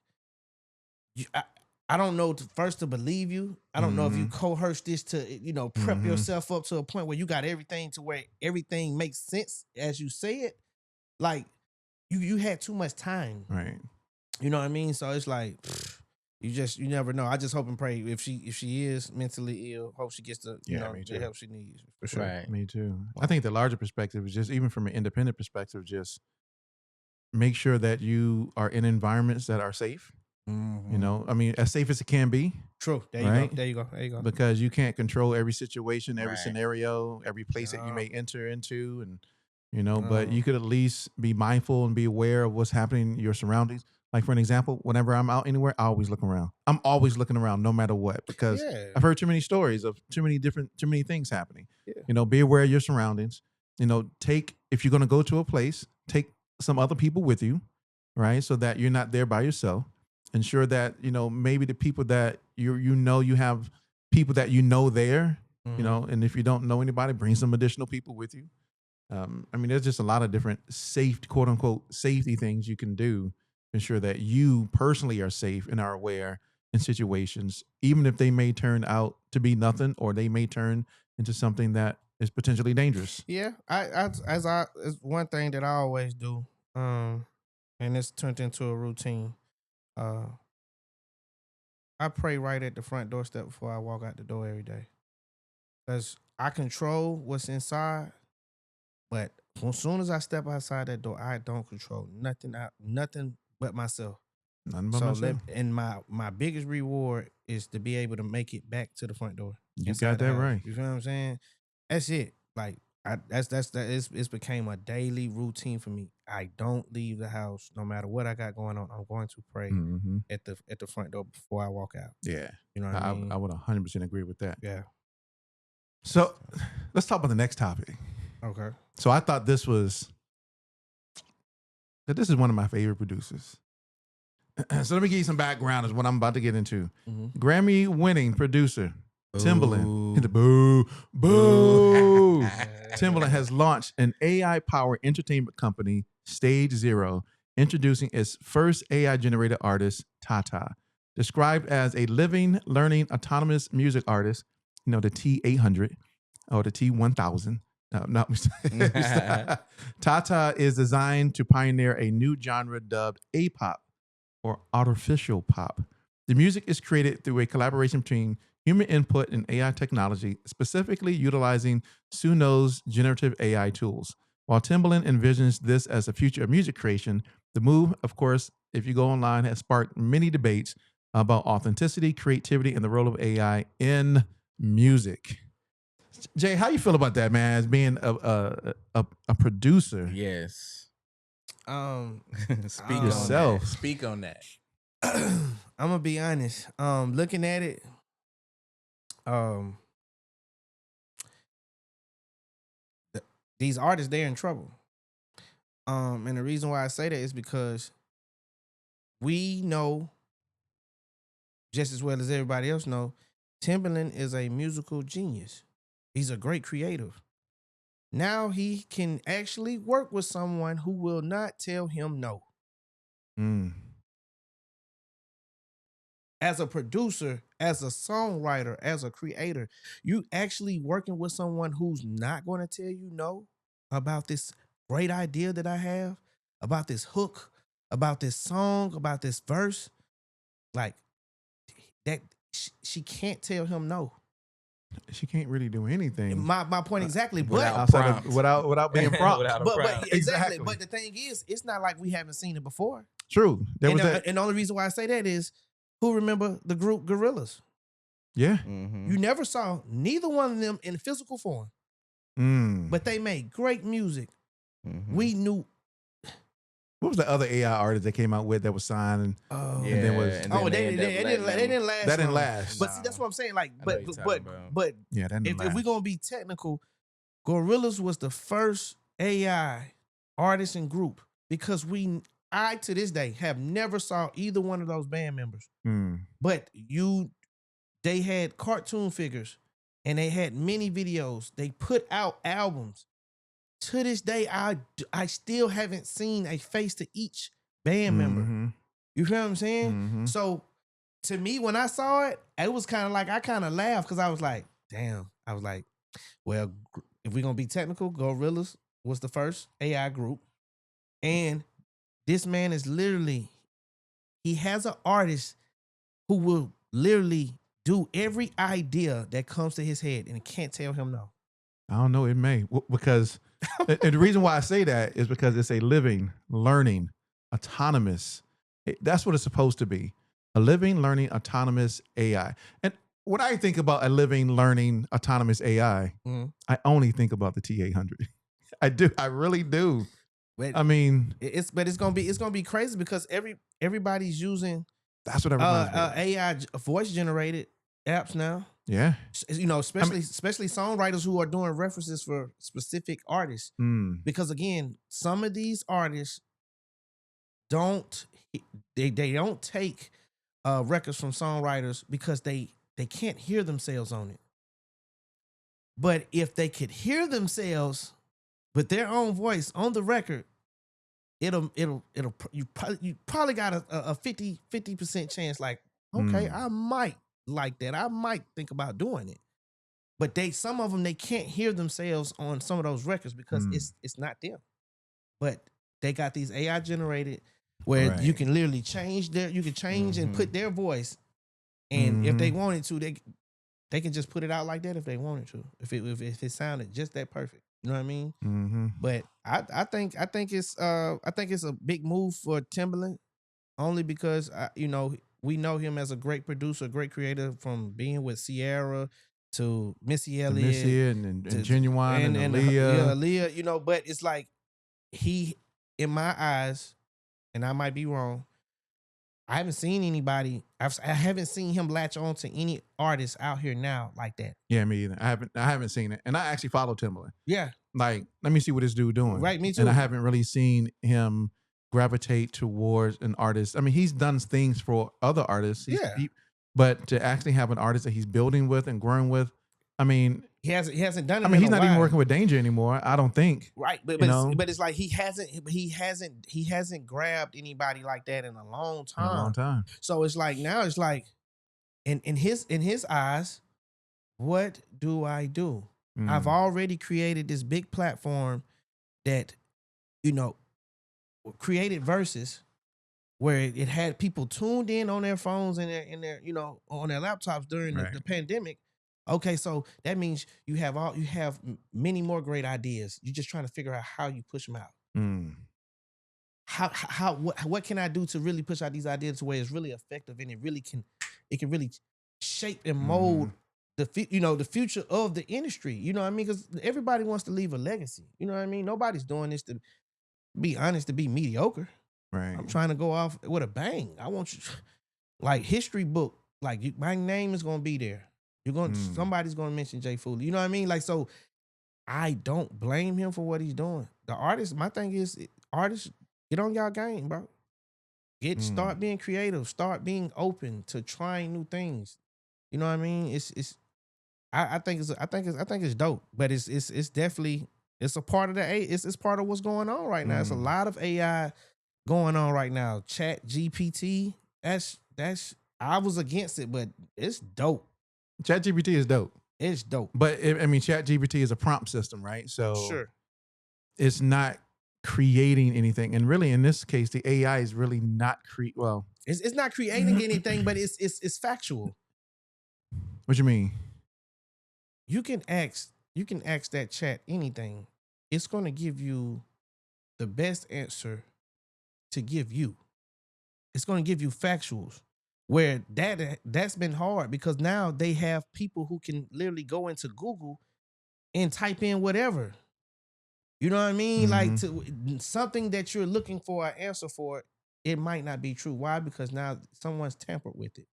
I don't know first to believe you. I don't know if you coerce this to, prep yourself up to a point where you got everything to where everything makes sense as you say it. Like you had too much time, right? You know what I mean? So it's like you never know. I just hope and pray if she is mentally ill, hope she gets the the help she needs for sure. Right. Me too. I think the larger perspective is just even from an independent perspective, just make sure that you are in environments that are safe. You know, I mean, as safe as it can be. True. There you go. Because you can't control every situation, every scenario, every place that you may enter into, and but you could at least be mindful and be aware of what's happening in your surroundings. Like for an example, whenever I'm out anywhere, I always look around. I'm always looking around, no matter what, because I've heard too many stories of too many things happening. Yeah. Be aware of your surroundings. If you're going to go to a place, take some other people with you, right? So that you're not there by yourself. Ensure that, maybe the people that you have people that there, and if you don't know anybody, bring some additional people with you. I mean, there's just a lot of different quote unquote safety things you can do to ensure that you personally are safe and are aware in situations, even if they may turn out to be nothing or they may turn into something that is potentially dangerous. Yeah. It's one thing that I always do. And it's turned into a routine. I pray right at the front doorstep before I walk out the door every day. Because I control what's inside, but as soon as I step outside that door, I don't control nothing but myself. Nothing but So myself. and my biggest reward is to be able to make it back to the front door. You inside got the that house. right. You feel what I'm saying? That's it. Like it's became a daily routine for me. I don't leave the house no matter what I got going on. I'm going to pray Mm-hmm. at the front door before I walk out. Yeah. You know what I mean? I would 100% agree with that. Yeah. So let's talk about the next topic. Okay. So I thought this is one of my favorite producers. So let me give you some background as what I'm about to get into. Mm-hmm. Grammy winning producer Timbaland. Boo. Boo. Timbaland has launched an AI powered entertainment company, Stage Zero, introducing its first AI generated artist, TaTa. Described as a living, learning, autonomous music artist, the T800 or the T1000. No, TaTa is designed to pioneer a new genre dubbed A-pop or artificial pop. The music is created through a collaboration between human input and AI technology, specifically utilizing Suno's generative AI tools. While Timbaland envisions this as a future of music creation, the move, of course, if you go online, has sparked many debates about authenticity, creativity, and the role of AI in music. Jay, how you feel about that, man? As being a producer, Yes. Speak yourself. Speak on that. I'm gonna be honest. Looking at it, these artists, they're in trouble. And the reason why I say that is because we know, just as well as everybody else know, Timbaland is a musical genius. He's a great creative. Now he can actually work with someone who will not tell him no. As a producer, as a songwriter, as a creator, you actually working with someone who's not going to tell you no about this great idea that I have, about this hook, about this song, about this verse. Like that, she can't tell him no. She can't really do anything. My point exactly, without without being prompt. Without a but prompt. exactly. But the thing is, it's not like we haven't seen it before. True. And the only reason why I say that is, who remember the group Gorillaz? Yeah. Mm-hmm. You never saw neither one of them in physical form, but they made great music. Mm-hmm. We knew. What was the other AI artist that came out with that was signed? Oh, and then was they didn't last. That didn't long. last. But see, that's what I'm saying. Like, but yeah, that didn't last. if we're gonna be technical, Gorillaz was the first AI artist and group because I to this day have never saw either one of those band members. But they had cartoon figures and they had many videos. They put out albums. To this day, I still haven't seen a face to each band member. You feel what I'm saying? So to me, when I saw it, it was kind of like I kind of laughed because I was like, damn. I was like, well, if we're gonna be technical, Gorillaz was the first AI group. And this man is literally, he has an artist who will literally do every idea that comes to his head and can't tell him no. I don't know. It may, because and the reason why I say that is because it's a living, learning, autonomous. That's what it's supposed to be. A living, learning, autonomous AI. And when I think about a living, learning, autonomous AI, I only think about the T800. I do. I really do. But I mean, it's gonna be crazy because everybody's using that's what everybody's AI voice generated apps now. Yeah, especially songwriters who are doing references for specific artists. Because again, some of these artists don't take records from songwriters because they can't hear themselves on it. But if they could hear themselves with their own voice on the record, you probably got a 50% chance. Like, okay, I might like that. I might think about doing it. But some of them, they can't hear themselves on some of those records because it's not them. But they got these AI generated where you can literally change and put their voice. And if they wanted to, they can just put it out like that if they wanted to. If it sounded just that perfect. You know what I mean? But I think it's a big move for Timbaland. only because we know him as a great producer, great creator, from being with Sierra to Missy To Missy Elliott and Genuine and yeah, Aaliyah. Aaliyah. But it's like he, in my eyes, and I might be wrong, I haven't seen anybody. I haven't seen him latch on to any artist out here now like that. Yeah, me either. I haven't seen it, and I actually follow Timbaland. Yeah, Like, let me see what this dude doing. right. Me too. And I haven't really seen him gravitate towards an artist. I mean, he's done things for other artists. But to actually have an artist that he's building with and growing with, I mean, he hasn't done it. I mean, he's in a not even while. working with Danger anymore. I don't think. Right, but it's like he hasn't grabbed anybody like that in a long time. In a long time. So it's like now it's like in his eyes, what do I do? I've already created this big platform that, created Versus, where it had people tuned in on their phones and their on their laptops during the pandemic. Okay, so that means you have many more great ideas. You're just trying to figure out how you push them out. What can I do to really push out these ideas to where it's really effective and it can really shape and mold the future of the industry. You know what I mean? Because everybody wants to leave a legacy. You know what I mean? Nobody's doing this, to be honest, to be mediocre. Right. I'm trying to go off with a bang. I want you, like history book, like my name is gonna be there. Somebody's gonna mention Jay Fooley. You know what I mean? Like, so I don't blame him for what he's doing. The artist, my thing is, artists, get on y'all game, bro. Start being creative. Start being open to trying new things. You know what I mean? I think it's dope. But it's definitely, it's a part of it's part of what's going on right now. It's a lot of AI going on right now. Chat GPT. That's I was against it, but it's dope. ChatGPT is dope. It's dope. But ChatGPT is a prompt system, right? So sure, it's not creating anything. And really, in this case, the AI is really not it's not creating anything, but it's factual. What you mean? You can ask that chat anything. It's going to give you the best answer to give you. It's going to give you factuals. Where that's been hard, because now they have people who can literally go into Google and type in whatever. You know what I mean? Like, something that you're looking for an answer for, it might not be true. Why? Because now someone's tampered with it.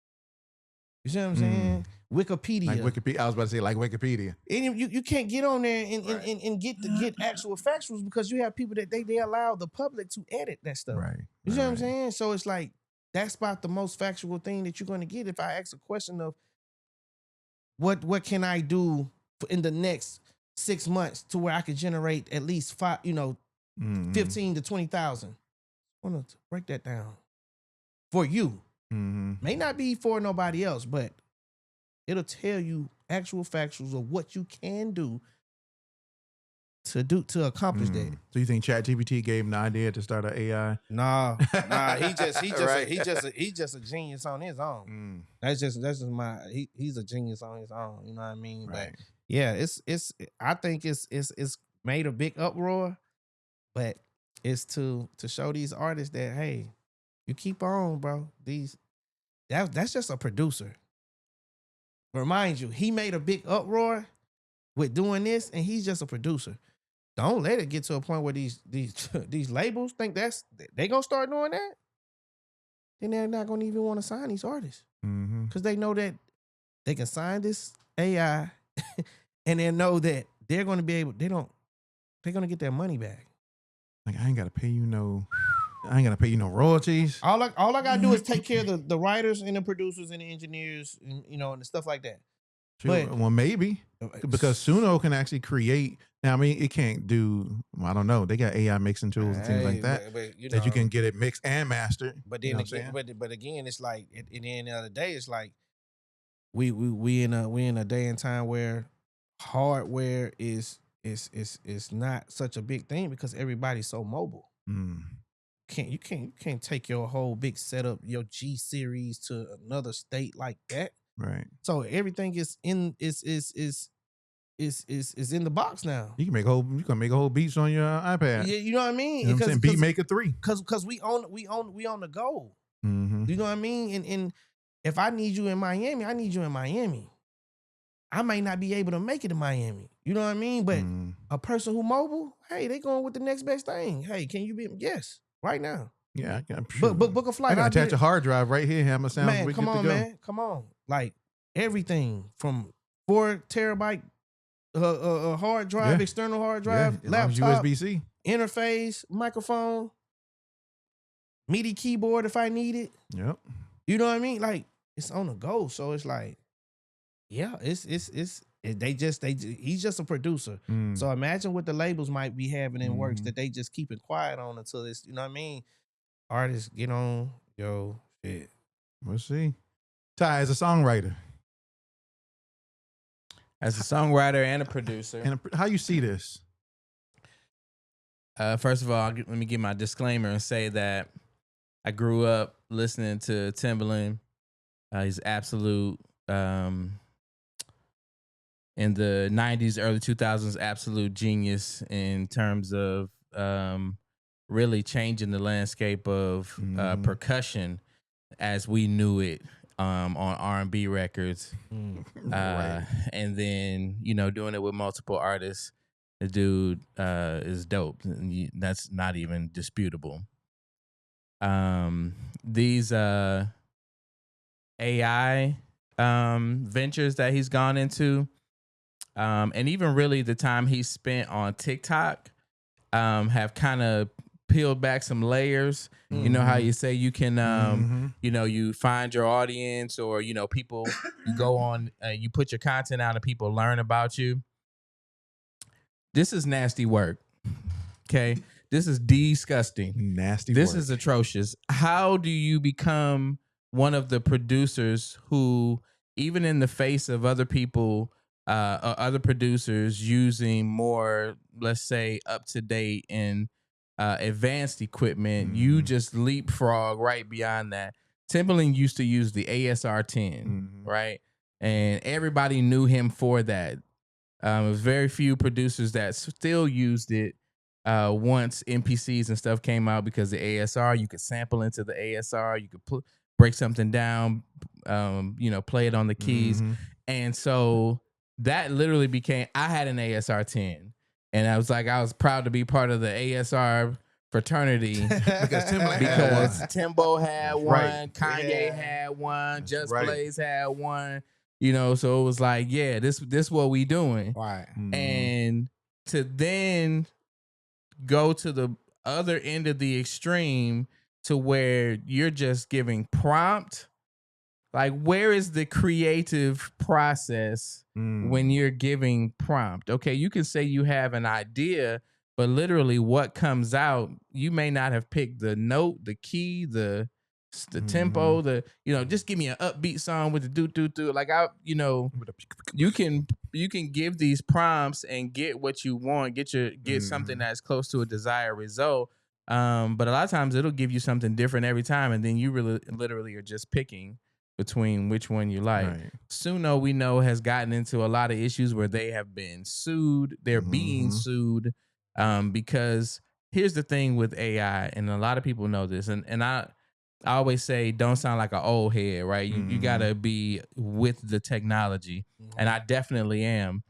You see what I'm saying? Wikipedia. Like Wikipedia. I was about to say like Wikipedia. And you can't get on there and get actual factuals, because you have people that they allow the public to edit that stuff. Right. You see what I'm saying? So it's like, that's about the most factual thing that you're going to get. If I ask a question of what can I do in the next 6 months to where I could generate at least 15 to 20,000. I want to break that down for you. May not be for nobody else, but it'll tell you actual factuals of what you can do to accomplish that. So you think ChatGPT gave him the idea to start an AI? Nah. He's just a genius on his own. That's just he's a genius on his own. You know what I mean? Right. But yeah, I think it's made a big uproar, but it's to show these artists that, hey, you keep on, bro. That's just a producer. Remind you, he made a big uproar with doing this, and he's just a producer. Don't let it get to a point where these labels think they gonna start doing that. Then they're not gonna even want to sign these artists, because they know that they can sign this AI, and they know that they're gonna be able. They're gonna get their money back. Like, I ain't gotta pay you no royalties. All I gotta do is take care of the writers and the producers and the engineers and and the stuff like that. Sure. Well, maybe because Suno can actually create. Now, I mean, it can't do. I don't know. They got AI mixing tools and things like that but, that you can get it mixed and mastered. But then again, but again, it's like at the end of the day, it's like we in a day and time where hardware is not such a big thing, because everybody's so mobile. You can't take your whole big setup, your G series, to another state like that. Right. So everything is in in the box now. You can make a whole beats on your iPad. Yeah, you know what I mean? You know what I'm saying? Beat Maker 3. Because we on the go. You know what I mean? And if I need you in Miami, I need you in Miami. I might not be able to make it to Miami. You know what I mean? But a person who mobile, hey, they going with the next best thing. Hey, can you be? Yes, right now. Yeah, I'm sure. Book a flight. I got to attach a hard drive right here. Have my sound. Man, come on, man. Come on. Like everything from 4 terabyte hard drive, external hard drive, laptop, USB-C, interface, microphone, MIDI keyboard if I need it. Yep. You know what I mean? Like it's on the go. So it's like, yeah, he's just a producer. So imagine what the labels might be having in works that they just keep it quiet on until this, you know what I mean? Artists get on, shit. We'll see. Ty, as a songwriter. As a songwriter and a producer. And how you see this? First of all, let me give my disclaimer and say that I grew up listening to Timbaland. He's absolute, in the 90s, early 2000s, absolute genius in terms of really changing the landscape of percussion as we knew it on R&B records. Right. And then, doing it with multiple artists. The dude is dope. That's not even disputable. These AI ventures that he's gone into, and even really the time he spent on TikTok, have kind of peeled back some layers. You know how you say you can, you find your audience, or people. You go on, you put your content out, and people learn about you. This is nasty work. Okay, this is disgusting. Nasty. This work. is atrocious. How do you become one of the producers who, even in the face of other people, other producers using more, let's say, up to date and advanced equipment, you just leapfrog right beyond that? Timbaland used to use the ASR 10, right? And everybody knew him for that. There was very few producers that still used it once MPCs and stuff came out, because the ASR, you could sample into the ASR, you could break something down, play it on the keys. And so that literally became, I had an ASR 10, and I was proud to be part of the ASR fraternity because Timbo had one, right. Kanye had one, Just right. Blaze had one, so it was like, yeah, this what we doing. Right. And to then go to the other end of the extreme to where you're just giving prompt. Like, where is the creative process when you're giving prompt? Okay, you can say you have an idea, but literally what comes out, you may not have picked the note, the key, the tempo, just give me an upbeat song with the do. Like, you can give these prompts and get what you want, get something that's close to a desired result. But a lot of times it'll give you something different every time, and then you really literally are just picking between which one you like. Right. Suno, we know, has gotten into a lot of issues where they have been sued. They're being sued because here's the thing with AI, and a lot of people know this, and I always say, don't sound like an old head, right? You got to be with the technology, and I definitely am.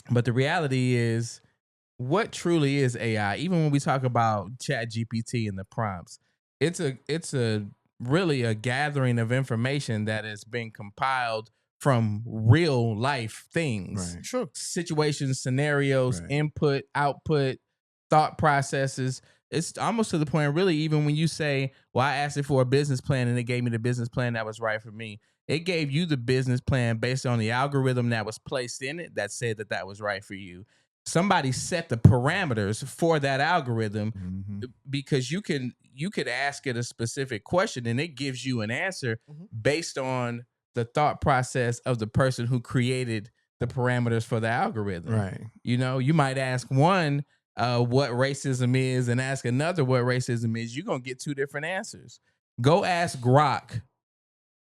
But the reality is, what truly is AI? Even when we talk about ChatGPT and the prompts, it's a really a gathering of information that has been compiled from real life things, right. Situations, scenarios, input, output, thought processes. It's almost to the point, really, even when you say, well, I asked it for a business plan and it gave me the business plan that was right for me. It gave you the business plan based on the algorithm that was placed in it that said that was right for you. Somebody set the parameters for that algorithm because you could ask it a specific question and it gives you an answer based on the thought process of the person who created the parameters for the algorithm. Right. You might ask one what racism is and ask another what racism is. You're going to get two different answers. Go ask Grok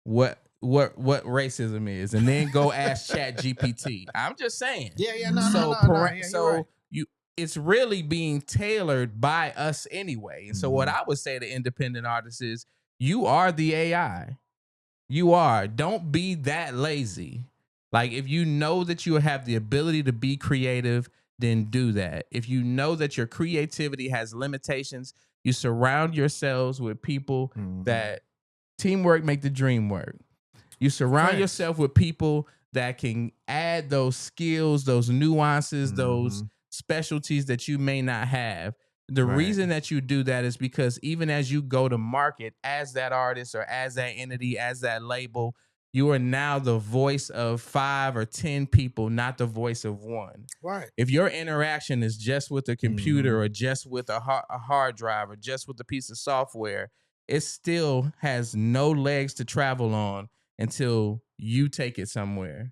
what racism is, and then go ask ChatGPT. I'm just saying. No. It's really being tailored by us anyway. And so what I would say to independent artists is, You are the AI. You are. Don't be that lazy. Like, if you know that you have the ability to be creative, then do that. If you know that your creativity has limitations, you surround yourselves with people that teamwork make the dream work. You surround yourself with people that can add those skills, those nuances, those specialties that you may not have. The reason that you do that is because even as you go to market as that artist or as that entity, as that label, you are now the voice of 5 or 10 people, not the voice of one. Right. If your interaction is just with a computer or just with a hard drive or just with a piece of software, it still has no legs to travel on until you take it somewhere.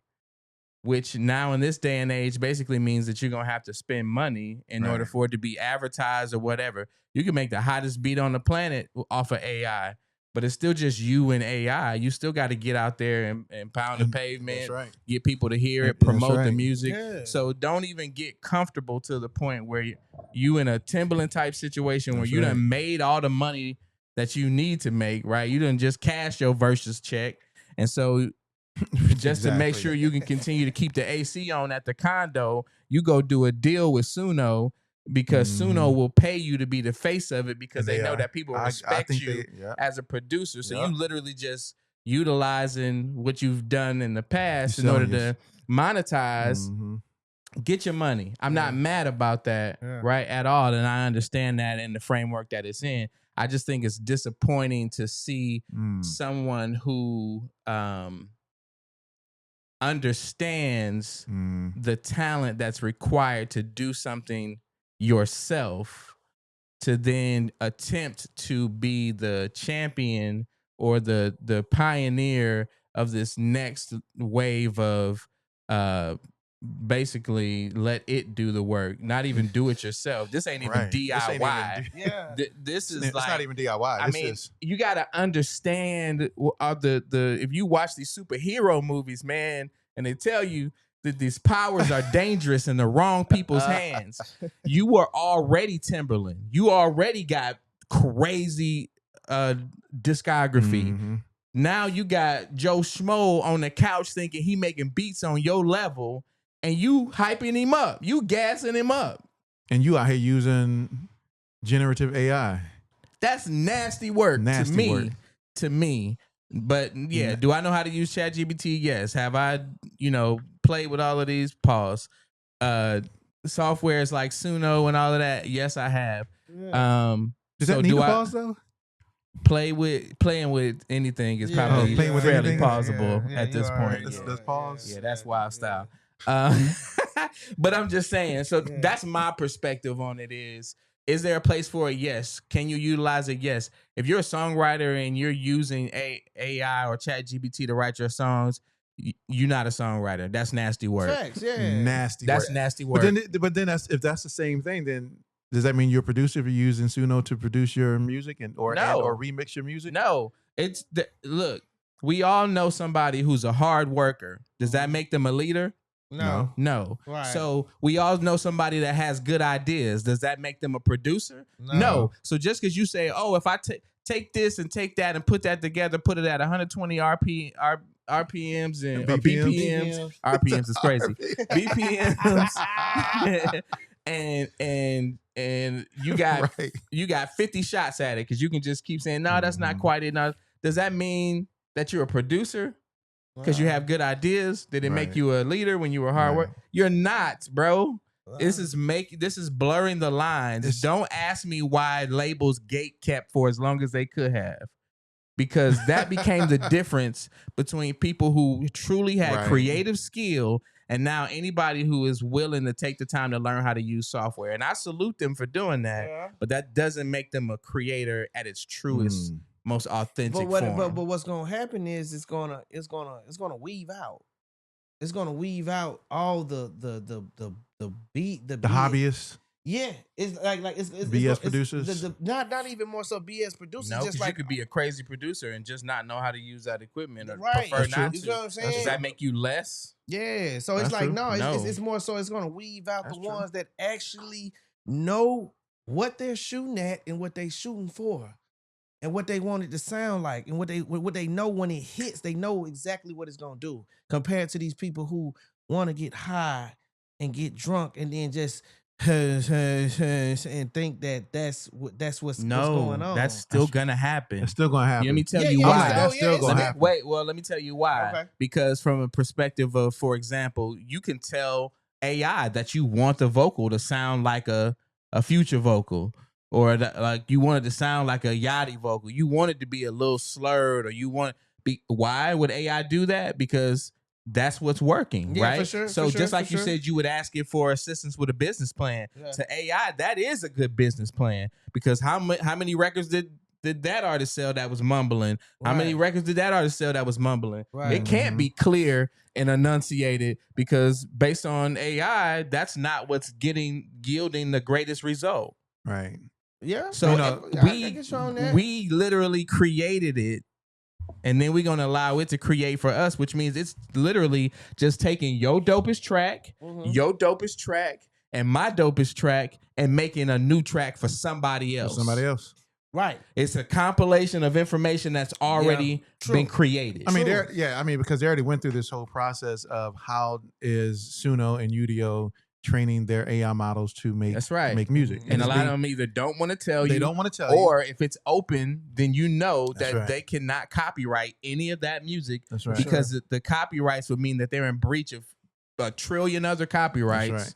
Which now in this day and age basically means that you're going to have to spend money in order for it to be advertised or whatever. You can make the hottest beat on the planet off of AI, but it's still just you and AI. You still got to get out there and pound the pavement, get people to hear it, promote the music. Yeah. So don't even get comfortable to the point where you in a Timbaland type situation where you done made all the money that you need to make, right? You done just cashed your versus check. And so just to make sure you can continue to keep the AC on at the condo, you go do a deal with Suno because Suno will pay you to be the face of it because they know that people respect you as a producer. So you literally just utilizing what you've done in the past in order to monetize, get your money. I'm not mad about that, right, at all. And I understand that in the framework that it's in. I just think it's disappointing to see someone who understands the talent that's required to do something yourself to then attempt to be the champion or the pioneer of this next wave of basically let it do the work, not even do it yourself. This ain't even DIY. This is it's not even DIY. You got to understand if you watch these superhero movies, man, and they tell you that these powers are dangerous in the wrong people's hands. You were already Timbaland. You already got crazy discography. Now you got Joe Schmo on the couch thinking he making beats on your level, and you hyping him up. You gassing him up. And you out here using generative AI. That's nasty work to me. But yeah, do I know how to use ChatGPT? Yes. Have I, played with all of these? Pause. Softwares like Suno and all of that? Yes, I have. Yeah. Does that need to pause though? Playing with anything is probably fairly plausible at this point. Let's pause. Yeah, that's wild style. But I'm just saying, so that's my perspective on it is there a place for it? Yes. Can you utilize it? Yes. If you're a songwriter and you're using AI or ChatGPT to write your songs, you're not a songwriter. That's nasty work. Facts, nasty work. But then if that's the same thing, then does that mean you're a producer if you're using Suno to produce your music or remix your music? No. Look, we all know somebody who's a hard worker. Does that make them a leader? No. Right. So we all know somebody that has good ideas. Does that make them a producer? No. So just because you say, oh, if I take this and take that and put that together, put it at 120 RPMs and BPMs. RPMs is crazy. BPMs. and you got you got 50 shots at it because you can just keep saying, no, that's not quite it. Now, does that mean that you're a producer? Because you have good ideas? Did it make you a leader when you were hard work? You're not, bro. This is blurring the lines. Don't ask me why labels gate kept for as long as they could have. Because that became the difference between people who truly had creative skill and now anybody who is willing to take the time to learn how to use software. And I salute them for doing that, but that doesn't make them a creator at its truest most authentic form. But what's gonna happen is it's gonna weave out. It's gonna weave out all the hobbyists. Yeah, it's like it's BS producers. Not even more so BS producers. No, just you could be a crazy producer and just not know how to use that equipment or prefer not to. You know what I'm saying? Does that make you less? Yeah. So it's like no. It's more so it's gonna weave out the ones that actually know what they're shooting at and what they're shooting for. and what they want it to sound like, and what they know when it hits, they know exactly what it's gonna do. Compared to these people who want to get high and get drunk and then just and think that that's what's going on. That's still gonna happen. It's still gonna happen. Let me tell Yeah, you yeah, why. That's still gonna happen. Let me tell you why. Okay. Because from a perspective of, for example, you can tell AI that you want the vocal to sound like a Future vocal, or like you want it to sound like a Yachty vocal. You want it to be a little slurred, or you want why would AI do that? Because that's what's working, Yeah, right? for sure, So for just sure, like for you sure. said, you would ask it for assistance with a business plan. Yeah. To AI, that is a good business plan, because how many records did that artist sell that was mumbling? How many Right. records did that artist sell that was mumbling? Right. It can't be clear and enunciated, because based on AI, that's not what's yielding the greatest result. Right. Yeah. So I get you on that. we literally created it, and then we're gonna allow it to create for us, which means it's literally just taking your dopest track, and my dopest track, and making a new track for somebody else. Right. It's a compilation of information that's already been created. I mean, because they already went through this whole process of how is Suno and Udio training their AI models to make music. And a lot of them either don't want to tell you. They don't want to tell you. Or if it's open, then you know That's that right. they cannot copyright any of that music. That's right. Because the copyrights would mean that they're in breach of a trillion other copyrights. That's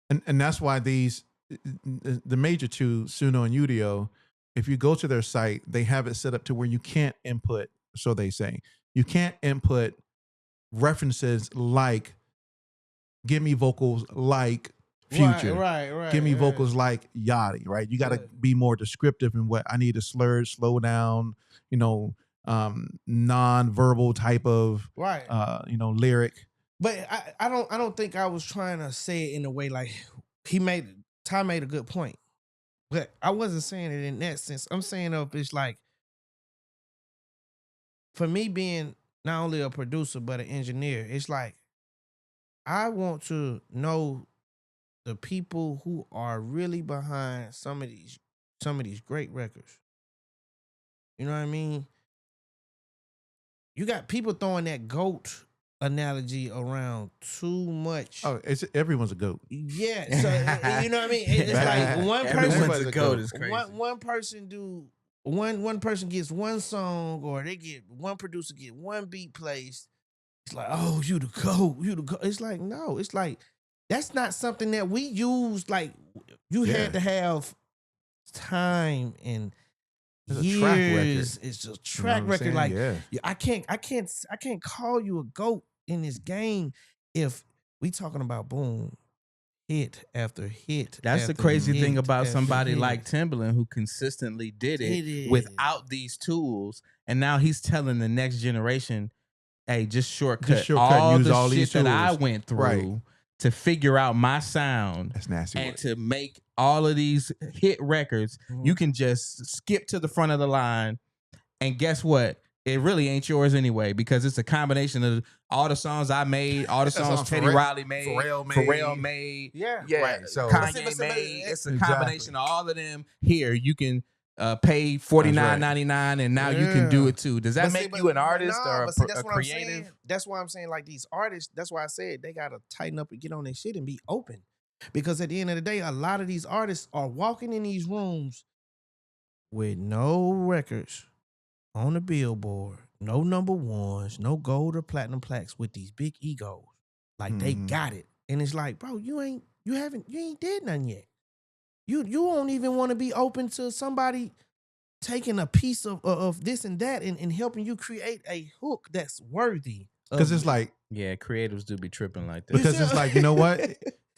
right. And that's why the major two, Suno and Udio, if you go to their site, they have it set up to where you can't input, so they say, you can't input references like, give me vocals like Future. Right. Give me vocals like Yachty, right? You got to be more descriptive in what I need a slurred, slow down, non-verbal type of, lyric. But I don't think I was trying to say it in a way like Ty made a good point. But I wasn't saying it in that sense. I'm saying it's like, for me being not only a producer but an engineer, it's like I want to know the people who are really behind some of these great records. You know what I mean? You got people throwing that GOAT analogy around too much. Oh, everyone's a GOAT. Yeah, so you know what I mean? It's like one person, a GOAT is crazy. One person one person gets one song, or one producer get one beat placed. It's like, oh, you the GOAT. It's like, no, it's like, that's not something that we use. Like, you had to have time and years. It's a track record. Like, I can't call you a GOAT in this game if we talking about boom, hit after hit. That's the crazy thing about somebody like Timbaland, who consistently did it without these tools, and now he's telling the next generation, hey, just shortcut all the shit that I went through to figure out my sound. That's nasty. And to make all of these hit records, you can just skip to the front of the line, and guess what? It really ain't yours anyway, because it's a combination of all the songs I made, all the songs Teddy Riley made, Pharrell made, right. So Kanye made. It's a combination of all of them. Here, you can pay $49.99, and now you can do it too. Does that make you an artist or a creative? That's why I'm saying, like, these artists, that's why I said they gotta tighten up and get on their shit and be open. Because at the end of the day, a lot of these artists are walking in these rooms with no records on the Billboard, no number ones, no gold or platinum plaques, with these big egos. Like, they got it. And it's like, bro, you ain't did nothing yet. You don't even want to be open to somebody taking a piece of this and that and helping you create a hook that's worthy. Because it's like, creatives do be tripping like that. Because it's like, you know what?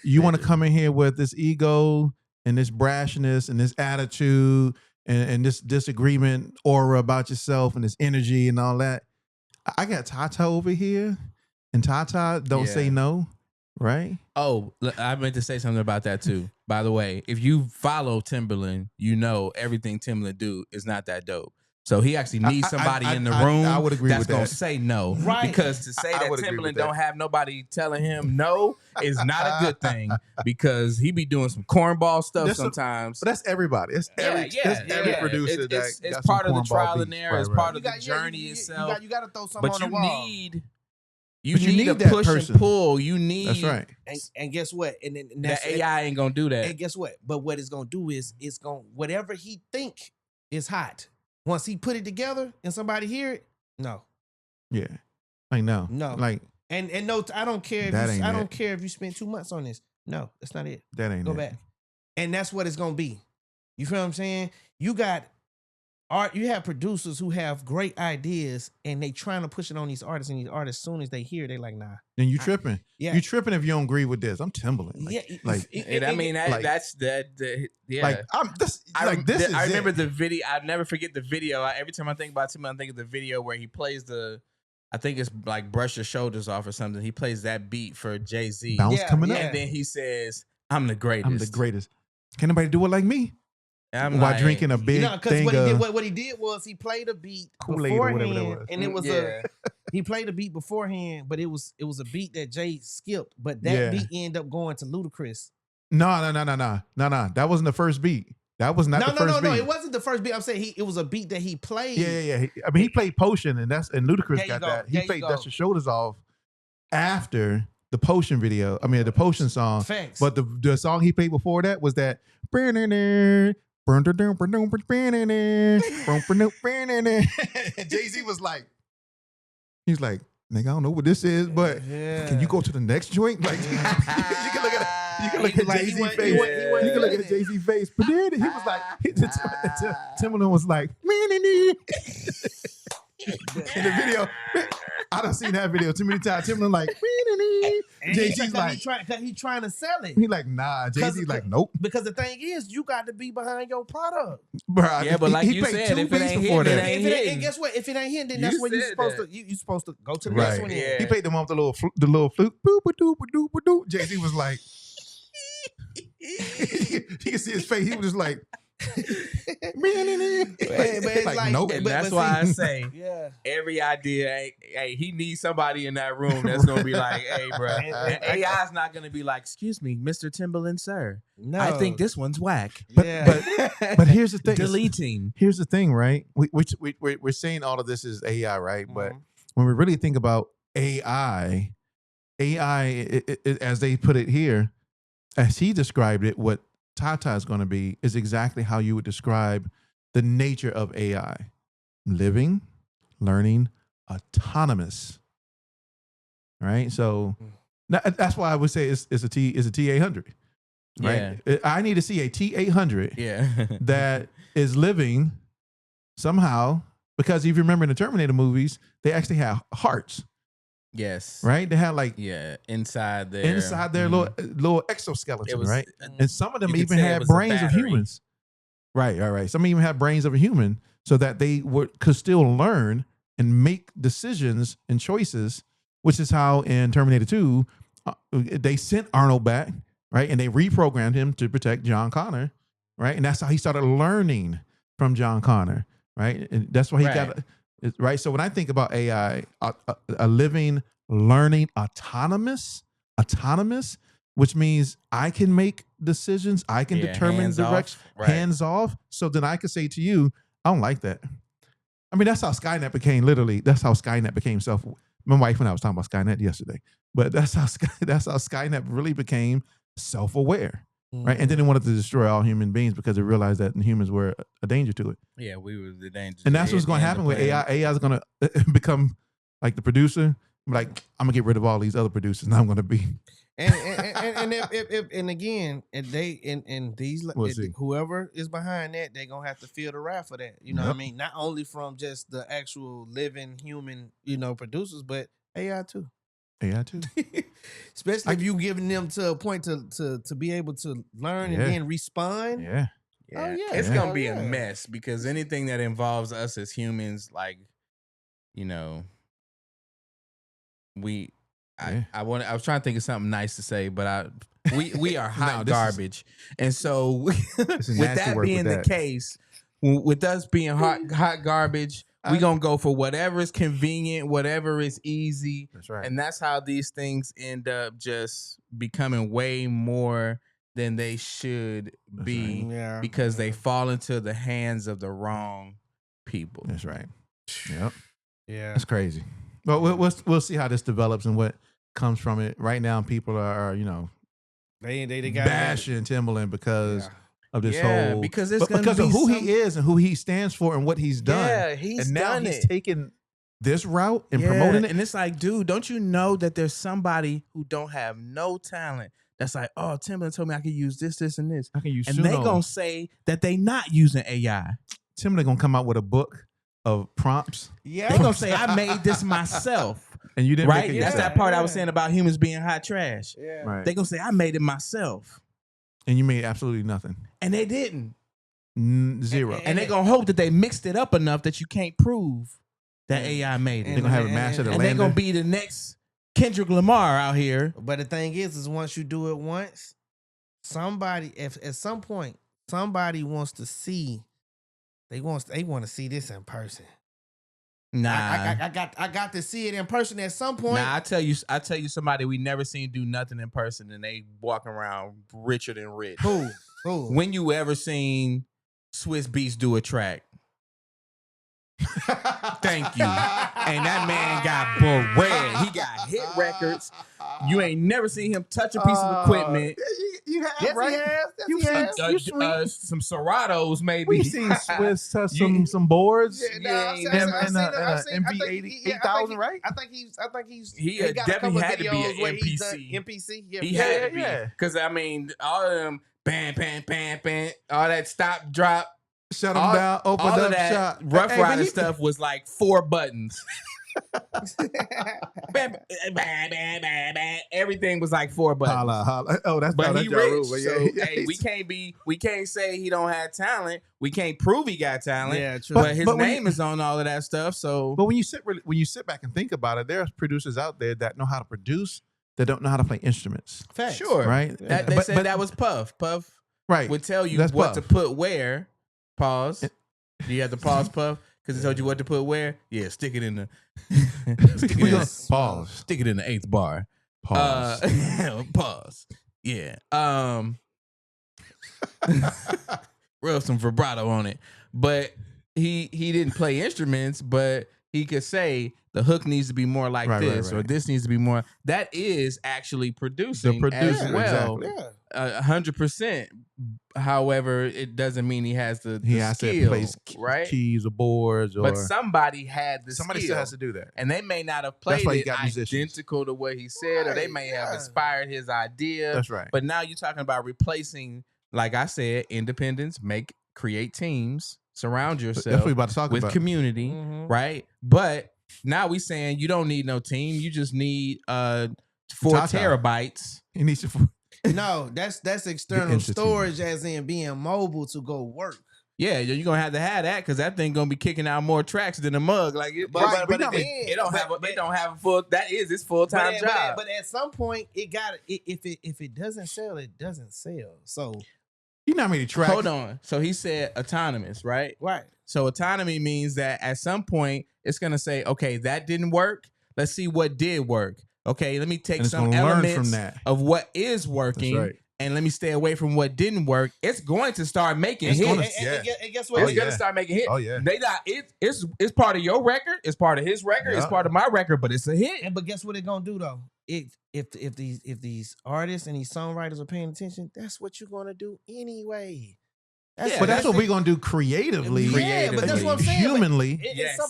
You want to come in here with this ego and this brashness and this attitude and this disagreement aura about yourself and this energy and all that. I got TaTa over here, and TaTa don't say no, right? Oh, I meant to say something about that too. By the way, if you follow Timbaland, you know everything Timbaland do is not that dope. So he actually needs somebody in the room I would agree that's with going that. to say no. Right. Because to say I that would agree with Timbaland that. don't have nobody telling him no is not a good thing, because he be doing some cornball stuff sometimes. But that's everybody. It's every producer it's got part some of the cornball trial beats. and error. It's part of the journey itself. You got to throw something But on the wall. You need a that push person. and pull. You need. That's right. And guess what? And The that's, AI ain't gonna do that. And guess what? But what it's gonna do is it's gonna whatever he think is hot. Once he put it together and somebody hear it, no. Yeah. Like no. Like and no, I don't care. I don't care if you spend 2 months on this. No, that's not it. That ain't Go it. back. And that's what it's gonna be. You feel what I'm saying? You got art. You have producers who have great ideas and they trying to push it on these artists. And these artists, as soon as they hear, they like, nah. Then you tripping. Yeah. You tripping if you don't agree with this. I'm Timbaland. I remember the video. I never forget the video. Every time I think about Timbaland, I think of the video where he plays I think it's like Brush Your Shoulders Off or something. He plays that beat for Jay-Z. Bounce coming up. And then he says, I'm the greatest. I'm the greatest. Can anybody do it like me? I'm While like, drinking a big thing what he did was he played a beat Kool-Aid or whatever that beforehand, was. and it was he played a beat beforehand, but it was a beat that Jay skipped, but that beat ended up going to Ludacris. No. That wasn't the first beat. That was not the first beat. No, it wasn't the first beat. I'm saying it was a beat that he played. Yeah. I mean, he played Potion, and Ludacris got that. He played Dust Your Shoulders Off after the Potion video. I mean, the Potion song. Thanks. But the song he played before that was that. Jay-Z was like, he's like, nigga, I don't know what this is, but can you go to the next joint? Like, you can look at Jay-Z's face. You can look at Jay-Z's face. But then he was like, Timbaland was like, in the video, I done seen that video too many times. Timbaland like, Jay-Z's like, he's trying to sell it. He like, nah. Jay-Z's like, nope. Because the thing is, you got to be behind your product. Bruh, yeah, but like you said, if it ain't hit, it ain't hit. And guess what? If it ain't hit, then that's where you're supposed to. You're supposed to go to the next one. He played them off the little flute. Boop-a-doo-ba-doo-ba-doo. Jay-Z was like, you can see his face. He was just like, nope. And that's why I say, every idea, hey, he needs somebody in that room that's gonna be like, hey, bro. AI's not gonna be like, excuse me, Mr. Timbaland, sir. No, I think this one's whack. But here's the thing. Deleting. Here's the thing, right? We're saying all of this is AI, right? But when we really think about AI, as they put it here, as he described it, what TaTa is going to be is exactly how you would describe the nature of AI: living, learning, autonomous. Right. So that's why I would say it's a T800. Right. Yeah. I need to see a T800 that is living somehow, because if you remember in the Terminator movies, they actually have hearts. Yes. Right? They had like inside their little exoskeleton, right? And some of them even had brains of humans. Right. Some even had brains of a human, so that they could still learn and make decisions and choices, which is how in Terminator 2 they sent Arnold back, right? And they reprogrammed him to protect John Connor, right? And that's how he started learning from John Connor, right? And that's why he got right. So when I think about AI, a living, learning, autonomous, which means I can make decisions, I can determine direction, hands off. So then I could say to you, I don't like that. I mean, that's how Skynet became. Literally, that's how Skynet became self. My wife and I was talking about Skynet yesterday, but that's how Skynet really became self-aware. Right. And then they wanted to destroy all human beings because they realized that humans were a danger to it. Yeah, we were the danger. And that's what's going to happen with AI. AI is going to become like the producer. Like, I'm going to get rid of all these other producers. Now I'm going to be. And again, whoever is behind that, they're going to have to feel the wrath for that. You know what I mean? Not only from just the actual living human, producers, but AI too. Especially if you giving them to a point to be able to learn and then respond. Yeah. It's gonna be a mess, because anything that involves us as humans, like, I was trying to think of something nice to say, but we are hot garbage. And so with that being the case, with us being hot garbage, we gonna go for whatever is convenient, whatever is easy. That's right. And that's how these things end up just becoming way more than they should be, because they fall into the hands of the wrong people. That's right. Yep. Yeah. That's crazy. But we'll see how this develops and what comes from it. Right now, people are they got bashing Timbaland because of this whole because of who he is and who he stands for and what he's done. Yeah, he's done he's taken this route and promoting it. And it's like, dude, don't you know that there's somebody who don't have no talent that's like, oh, Timbaland told me I could use this, and this. I can use and they gonna say that they not using AI. Timbaland gonna come out with a book of prompts. Yeah. They gonna say I made this myself. And you didn't right? make it That's yourself. that part I was saying about humans being hot trash. Yeah. Right. They gonna say I made it myself. And you made absolutely nothing. And they didn't. Zero. And they gonna hope that they mixed it up enough that you can't prove that AI made it. They're gonna have a master the and lander. they're gonna be the next Kendrick Lamar out here. But the thing is once you do it once, somebody, if at some point somebody wants to see, they want to see this in person. Nah, I got to see it in person at some point. Nah, I tell you somebody we never seen do nothing in person and they walking around richer than rich. Who? When you ever seen Swiss Beats do a track? Thank you. And that man got bread. He got hit records. You ain't never seen him touch a piece of equipment. You have, Yes, right? he has. Some Seratos, maybe. We've seen Swiss touch some boards. I've MV 8000, right? I think he's He got definitely a couple had to be videos an where he's NPC. done NPC. He had to be. Because, I mean, all of them, bam, bam, bam, bam, all that stop, drop. Shut them down, open all up of that shot. Rough Rider stuff was like 4 buttons. Bam, bam, bam, bam, bam. Everything was like 4 buttons. Holla, holla. Oh, that's But not he Ja rich, Rule, so yeah. hey, we can't say he don't have talent. We can't prove he got talent. Yeah, true. But his But when name is on all of that stuff. So, But when you sit back and think about it, there are producers out there that know how to produce, that don't know how to play instruments. Facts. sure, Right? That, they said that was Puff. Puff Right. would tell you That's what Puff. to put where. Pause. Do you have to pause, Puff? Because he told you what to put where? Yeah, stick it in the Pause. Stick it in the 8th bar. Pause. Pause. Yeah. Rub some vibrato on it. But he didn't play instruments, but he could say the hook needs to be more like this, or this needs to be more. That is actually producing as well. Exactly. 100%. However, it doesn't mean he has the Has skill, to place right? keys or boards, or But somebody had the somebody skill. still has to do that. And they may not have That's played why you it got musicians. identical to what he said, or they may have inspired his idea. That's right. But now you're talking about replacing, like I said, independents, create teams, surround That's yourself what we about to talk with about. community, right? But now we saying you don't need no team. You just need 4 TaTa. terabytes. He needs to. No, that's external entity. storage, as in being mobile to go work. Yeah, you're gonna have that because that thing gonna be kicking out more tracks than a mug. Like, it don't have a full. That is its full time job. But at some point, if it doesn't sell, it doesn't sell. So You know how many tracks? Hold on. So he said autonomous, right? right. So autonomy means that at some point it's gonna say, okay, that didn't work. Let's see what did work. Okay, let me take And it's some gonna learn elements from that. of what is working, That's right. and let me stay away from what didn't work. It's going to start making hits. And guess what? It's gonna start making hits. Oh, yeah. They not. It's part of your record. It's part of his record. It's Yeah. part of my record. But it's a hit. But guess what it's gonna do though? If these artists and these songwriters are paying attention, that's what you're gonna do anyway. But that's what we're gonna do creatively. Yeah, but that's what I'm saying. Humanly.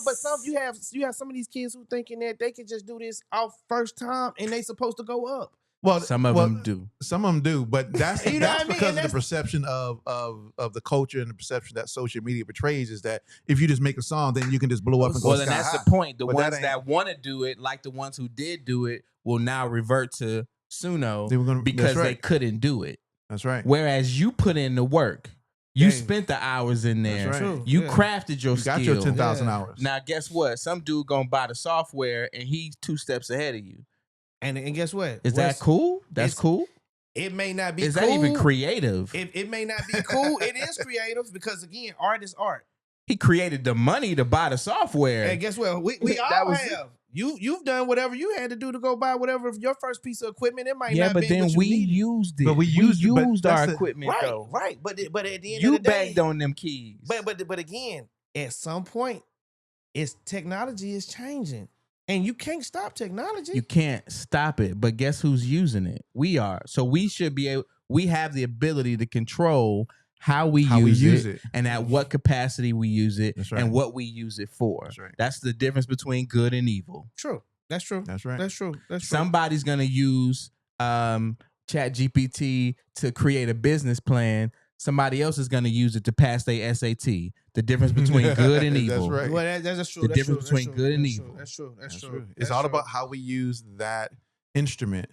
But some you have some of these kids who thinking that they can just do this off first time and they supposed to go up. Well, Some of them do. Some of them do, but that's You know what I that's mean? because And of the perception of the culture and the perception that social media portrays is that if you just make a song, then you can just blow up and go Well, then sky that's high. the point. The But ones ain't- that want to do it, like the ones who did do it, will now revert to Suno They were gonna- because that's right. they couldn't do it. That's right. Whereas you put in the work. You Yeah. spent the hours in there. That's right. True. You Yeah. crafted your You got skill. your 10,000 Yeah. hours. Now, guess what? Some dude gonna buy the software and he's 2 steps ahead of you. And guess what? Is that cool? That's it's- cool. It may not be Is cool. that even creative? It may not be cool. It is creative because again, art is art. He created the money to buy the software. And guess what? We all have. You've done whatever you had to do to go buy whatever your first piece of equipment. It might not but be then what you we needed. used it. But we used our the, equipment Right, though. right. But at the end You of the day, backed on them keys. But again, at some point, technology is changing, and you can't stop technology. You can't stop it. But guess who's using it? We are. So we should be able. We have the ability to control how we use it and at what capacity we use it and what we use it for. That's right. That's the difference between good and evil. True. That's true. That's right. That's true. That's true. Somebody's gonna use ChatGPT to create a business plan. Somebody else is gonna use it to pass their SAT. The difference between good and evil. That's right. Well, that's true. The That's difference true. between good and evil. That's true. That's true. It's That's all true. about how we use that instrument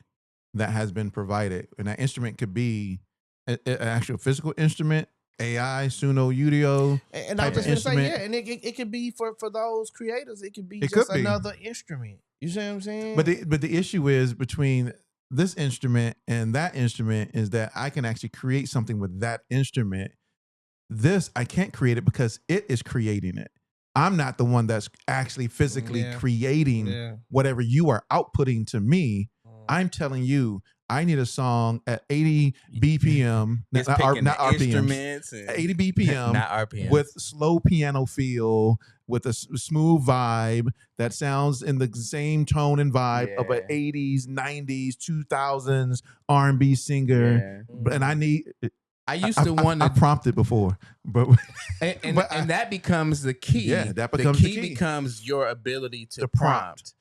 that has been provided, and that instrument could be an actual physical instrument, AI, Suno, Udio. And I was just gonna say, yeah, and it could be for those creators. It could be another instrument. You see what I'm saying? But the issue is between this instrument and that instrument is that I can actually create something with that instrument. This I can't create it because it is creating it. I'm not the one that's actually physically creating whatever you are outputting to me. I'm telling you, I need a song at 80 BPM, not RPMs, 80 BPM, not RPMs, with slow piano feel, with a smooth vibe that sounds in the same tone and vibe of an 80s, 90s, 2000s R&B singer. And I used to want to. I prompted before, but and that becomes the key. Yeah, that becomes the key. Becomes your ability to prompt.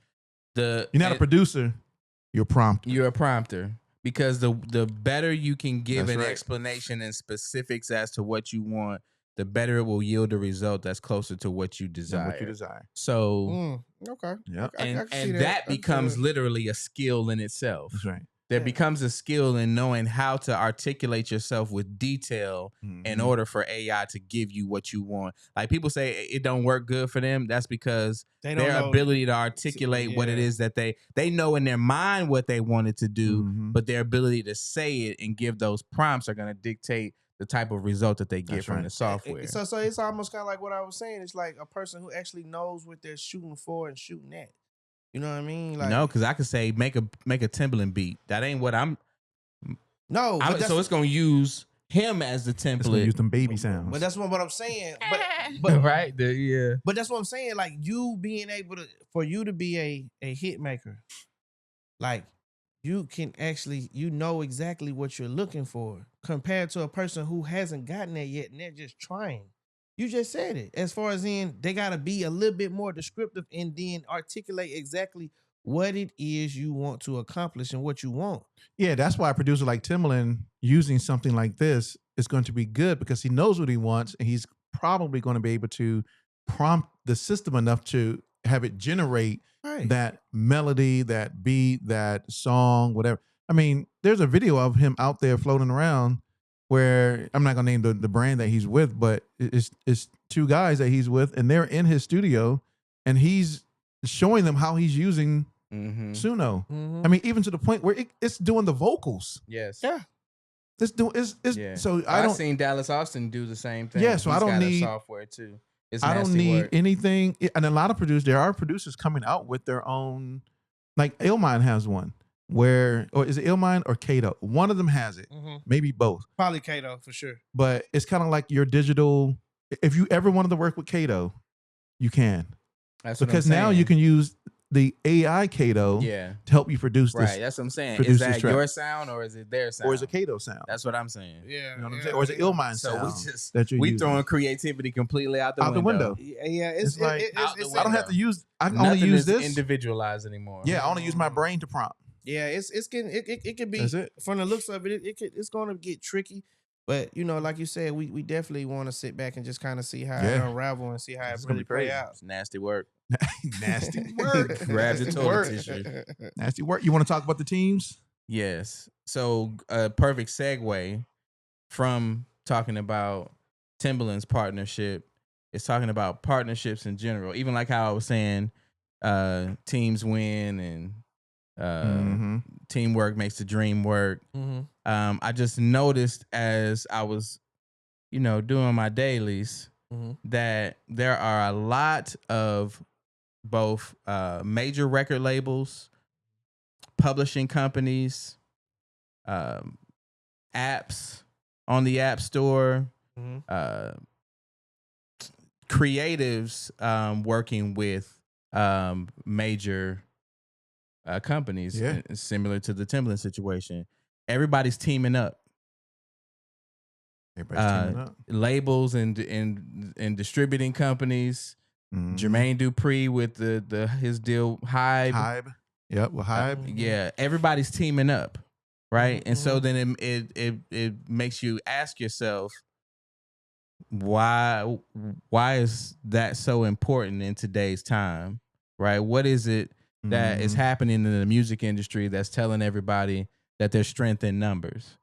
You're not a producer. You're a prompter because the better you can give an explanation and specifics as to what you want, the better it will yield a result that's closer to what you desire. So okay, yeah, and that becomes literally a skill in itself. That's right. There becomes a skill in knowing how to articulate yourself with detail in order for AI to give you what you want. Like people say it don't work good for them. That's because their ability to articulate what it is that they know in their mind what they wanted to do, but their ability to say it and give those prompts are going to dictate the type of result that they get from the software. So it's almost kind of like what I was saying. It's like a person who actually knows what they're shooting for and shooting at. You know what I mean? Like, no, because I could say make a Timbaland beat. That ain't what I'm. No, so it's gonna use him as the template. It's gonna use them baby sounds. But that's what I'm saying. But right there, yeah. But that's what I'm saying. Like you being able to, for you to be a hit maker, like you can actually, you know exactly what you're looking for compared to a person who hasn't gotten that yet and they're just trying. You just said it. As far as in, they got to be a little bit more descriptive and then articulate exactly what it is you want to accomplish and what you want. Yeah, that's why a producer like Timbaland using something like this is going to be good because he knows what he wants and he's probably going to be able to prompt the system enough to have it generate that melody, that beat, that song, whatever. I mean, there's a video of him out there floating around where I'm not gonna name the brand that he's with, but it's two guys that he's with, and they're in his studio, and he's showing them how he's using Suno. I mean, even to the point where it's doing the vocals. Yes. Yeah. So I've seen Dallas Austin do the same thing. Yeah. So I don't need software too. I don't need anything. And a lot of there are producers coming out with their own. Like Illmind has one. Or is it Illmind or TaTa? One of them has it. Maybe both. Probably TaTa for sure. But it's kind of like your digital. If you ever wanted to work with TaTa, you can. Because now you can use the AI TaTa to help you produce this. Right, that's what I'm saying. Is that your sound or is it their sound? Or is it TaTa sound? That's what I'm saying. Yeah. You know what I'm saying? Or is it Illmind sound? So we throwing creativity completely out the window. Yeah, it's like I don't have to use. I can Nothing only use is this individualized anymore. Yeah, I only use my brain to prompt. Yeah, it could be from the looks of it. It's going to get tricky, but you know, like you said, we definitely want to sit back and just kind of see how it unravel and see how it really play out. It's nasty work. Nasty work. Grab the toilet tissue. Nasty work. You want to talk about the teams? Yes. So a perfect segue from talking about Timbaland's partnership is talking about partnerships in general. Even like how I was saying, teams win and teamwork makes the dream work. I just noticed as I was, doing my dailies that there are a lot of both major record labels, publishing companies, apps on the App Store, creatives working with major companies, similar to the Timbaland situation. Everybody's teaming up. Labels and distributing companies. Jermaine Dupri with his deal Hybe. Yep, with Hybe. Yeah, everybody's teaming up, right? And so then it makes you ask yourself, why is that so important in today's time, right? What is it that is happening in the music industry that's telling everybody that there's strength in numbers?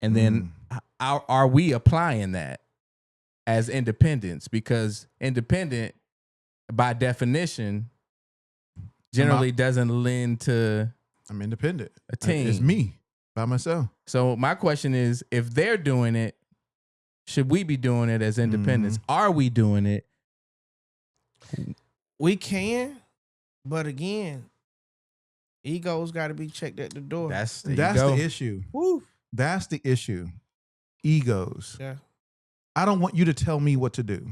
And then are we applying that as independents? Because independent, by definition, generally doesn't lend to I'm independent. A team. It's me by myself. So my question is, if they're doing it, should we be doing it as independents? Are we doing it? We can, but again, egos got to be checked at the door. That's the issue. Woo. That's the issue. Egos. Yeah. I don't want you to tell me what to do.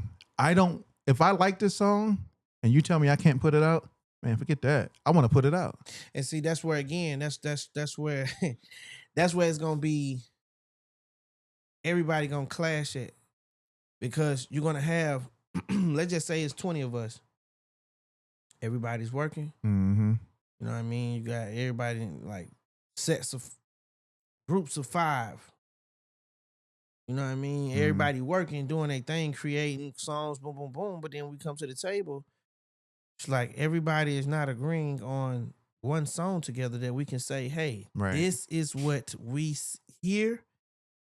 If I like this song and you tell me I can't put it out, man, forget that. I want to put it out. And see, that's where again, that's where that's where it's gonna be. Everybody gonna clash at, because you're gonna have, let's just say it's 20 of us. Everybody's working. Mm-hmm. You know what I mean? You got everybody in like groups of 5. You know what I mean? Everybody working, doing their thing, creating songs, boom, boom, boom. But then we come to the table. It's like everybody is not agreeing on one song together that we can say, hey, this is what we hear,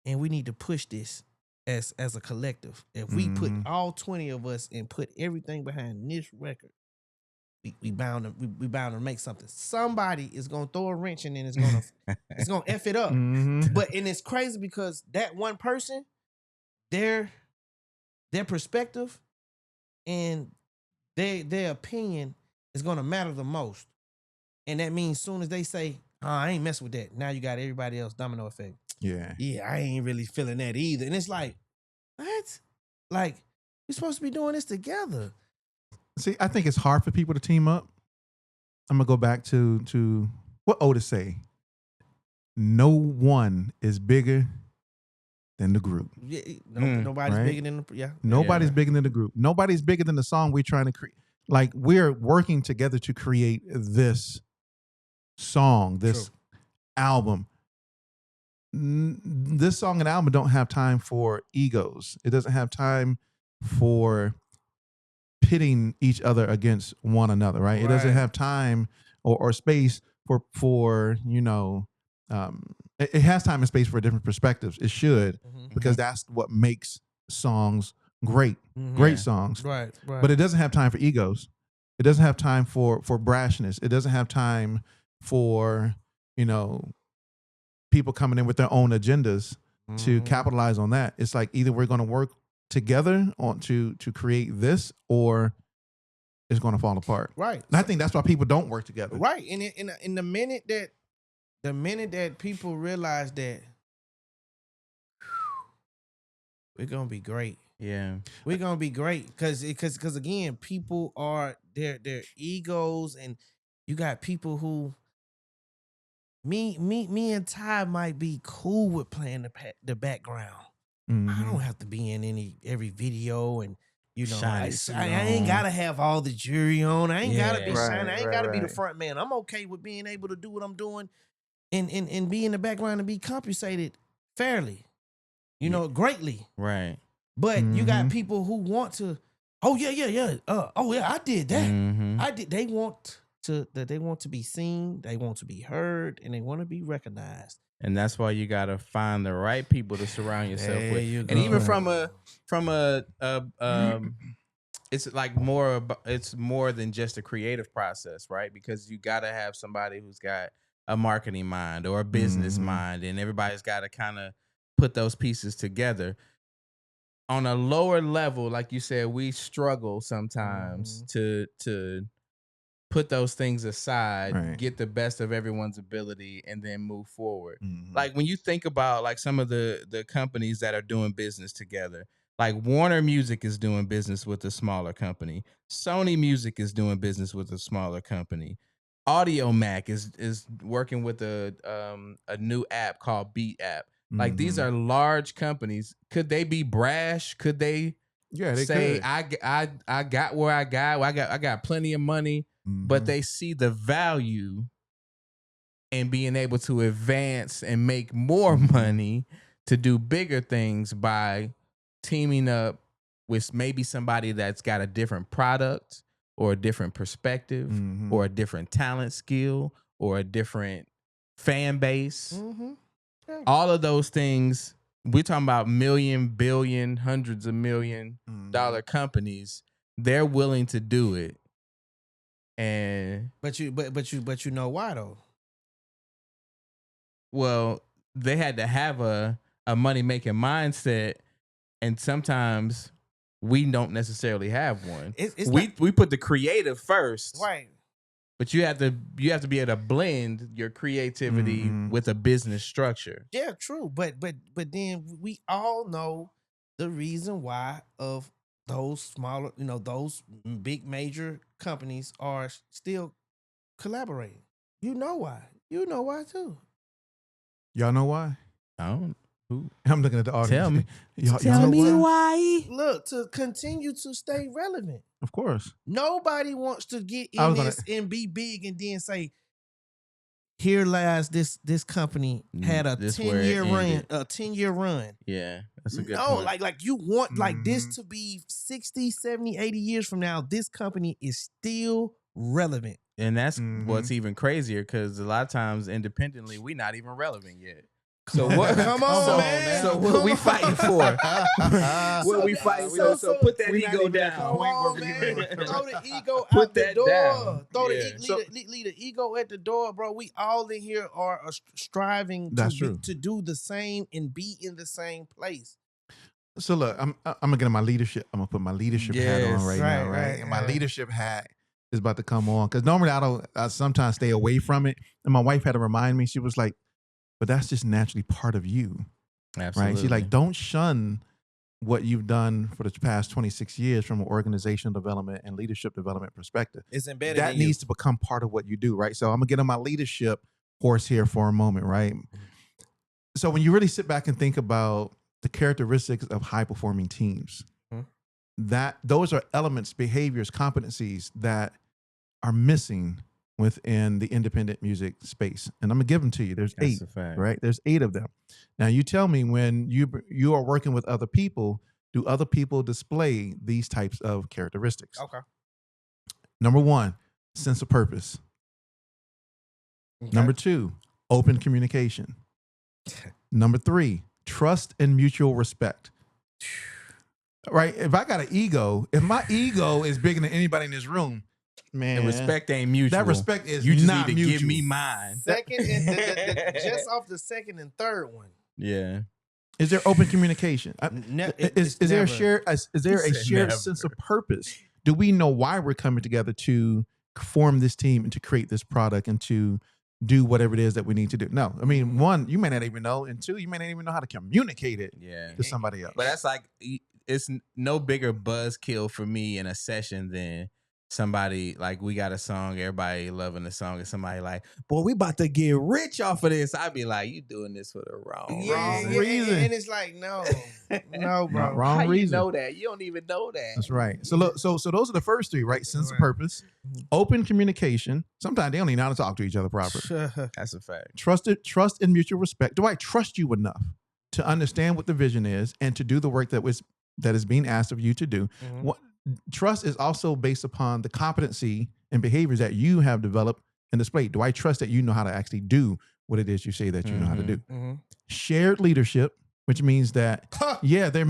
and we need to push this as a collective. If we put all 20 of us and put everything behind this record, we bound to make something. Somebody is gonna throw a wrench in and it's gonna F it up. But and it's crazy because that one person, their perspective and their opinion is gonna matter the most. And that means soon as they say, oh, I ain't messing with that, now you got everybody else, domino effect. Yeah, I ain't really feeling that either. And it's like, what? Like, we're supposed to be doing this together. See, I think it's hard for people to team up. I'm gonna go back to what Otis say. No one is bigger than the group. Yeah, nobody's bigger than Nobody's bigger than the group. Nobody's bigger than the song we're trying to create. Like, we're working together to create this song, this album. This song and album don't have time for egos. It doesn't have time for pitting each other against one another, right? It doesn't have time or space for it has time and space for different perspectives. It should, because that's what makes songs great songs. Right. But it doesn't have time for egos. It doesn't have time for brashness. It doesn't have time for, people coming in with their own agendas to capitalize on that. It's like, either we're going to work together on to create this, or it's going to fall apart. Right. And I think that's why people don't work together. Right. And in the minute that people realize that we're gonna be great. Yeah, we're gonna be great because again, people are their egos, and you got people who me and Ty might be cool with playing the background. I don't have to be in every video, and I ain't gotta have all the jewelry on. I ain't gotta be shining. I ain't gotta be the front man. I'm okay with being able to do what I'm doing and be in the background and be compensated fairly, greatly. Right. But you got people who want to, I did that. I did. They want to be seen, they want to be heard, and they want to be recognized. And that's why you gotta find the right people to surround yourself with. You and even from a it's like it's more than just a creative process, right? Because you gotta have somebody who's got a marketing mind or a business mind, and everybody's got to kind of put those pieces together. On a lower level, like you said, we struggle sometimes to put those things aside, get the best of everyone's ability, and then move forward. Like when you think about like some of the companies that are doing business together, like Warner Music is doing business with a smaller company. Sony Music is doing business with a smaller company. Audio Mac is working with a new app called Beat App. Like these are large companies. Could they be brash? Could they say could. I got where I got? I got plenty of money, but they see the value in being able to advance and make more money to do bigger things by teaming up with maybe somebody that's got a different product or a different perspective or a different talent skill or a different fan base. All of those things, we're talking about million, billion, hundreds of $1 million companies. They're willing to do it. And but you know why though? Well, they had to have a money making mindset, and sometimes we don't necessarily have one. We put the creative first, right? But you have to be able to blend your creativity with a business structure. Yeah, true. But then we all know the reason why of those smaller, those big major companies are still collaborating. You know why? You know why too. Y'all know why? I don't. Who? I'm looking at the audience. Tell me. Tell me why. Look, to continue to stay relevant. Of course. Nobody wants to get in this and be big and then say, here lies this company had a 10-year run. A 10-year run. Yeah, that's a good point. like you want like this to be 60, 70, 80 years from now, this company is still relevant. And that's what's even crazier, because a lot of times independently, we're not even relevant yet. So what? Come on, man. So what we fighting for? What we fighting for? So put that ego down. Come on, man. Throw the ego Put out the that door. down. Throw leave the ego at the door, bro. We all in here are striving to do the same and be in the same place. So look, I'm gonna get in my leadership. I'm gonna put my leadership hat on right now, right? And my leadership hat is about to come on, because normally I sometimes stay away from it. And my wife had to remind me. She was like, but that's just naturally part of you. Absolutely. Right? She's like, don't shun what you've done for the past 26 years from an organizational development and leadership development perspective. It's embedded that in needs you. to become part of what you do, right? So I'm gonna get on my leadership horse here for a moment, right? So when you really sit back and think about the characteristics of high-performing teams, that those are elements, behaviors, competencies that are missing within the independent music space. And I'm gonna give them to you. There's 8, right? There's 8 of them. Now you tell me, when you are working with other people, do other people display these types of characteristics? Okay. Number 1, sense of purpose. Okay. Number 2, open communication. Number 3, trust and mutual respect. Right? If I got an ego, if my ego is bigger than anybody in this room, man, and respect ain't mutual. That respect is you just not need to mutual. give me mine. Second and just off the second and third one. Yeah. Is there open communication? Is there a shared never. sense of purpose? Do we know why we're coming together to form this team and to create this product and to do whatever it is that we need to do? No. I mean, 1, you may not even know, and 2, you may not even know how to communicate it to somebody else. But that's like, it's no bigger buzzkill for me in a session than somebody like, we got a song, everybody loving the song, and somebody like, boy, we about to get rich off of this. I'd be like, you doing this for the wrong reason. And it's like, no, bro. Wrong How reason. You know that? You don't even know that. That's right. So look, so those are the first 3, right? Sense of purpose, open communication. Sometimes they don't even know how to talk to each other properly. That's a fact. Trust and mutual respect. Do I trust you enough to understand what the vision is and to do the work that is being asked of you to do? Trust is also based upon the competency and behaviors that you have developed and displayed. Do I trust that you know how to actually do what it is you say that you know how to do? Shared leadership, which means that, there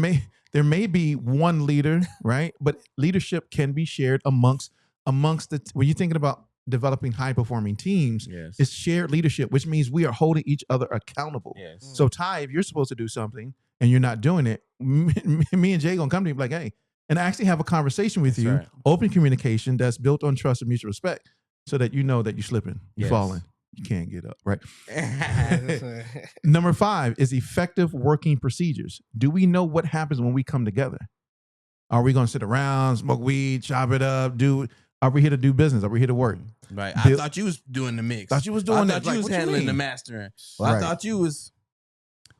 may be one leader, right? But leadership can be shared amongst the, when you're thinking about developing high-performing teams Yes. is shared leadership, which means we are holding each other accountable. Yes. So Ty, if you're supposed to do something and you're not doing it, me and Jay gonna come to you and be like, hey, and actually have a conversation with you, open communication that's built on trust and mutual respect, so that you know that you're slipping, you're falling, you can't get up, right? Number 5 is effective working procedures. Do we know what happens when we come together? Are we going to sit around, smoke weed, chop it up, are we here to do business? Are we here to work? Right. I thought you was doing the mix. Thought you was doing that. I thought you was handling the mastering. Well, I thought you was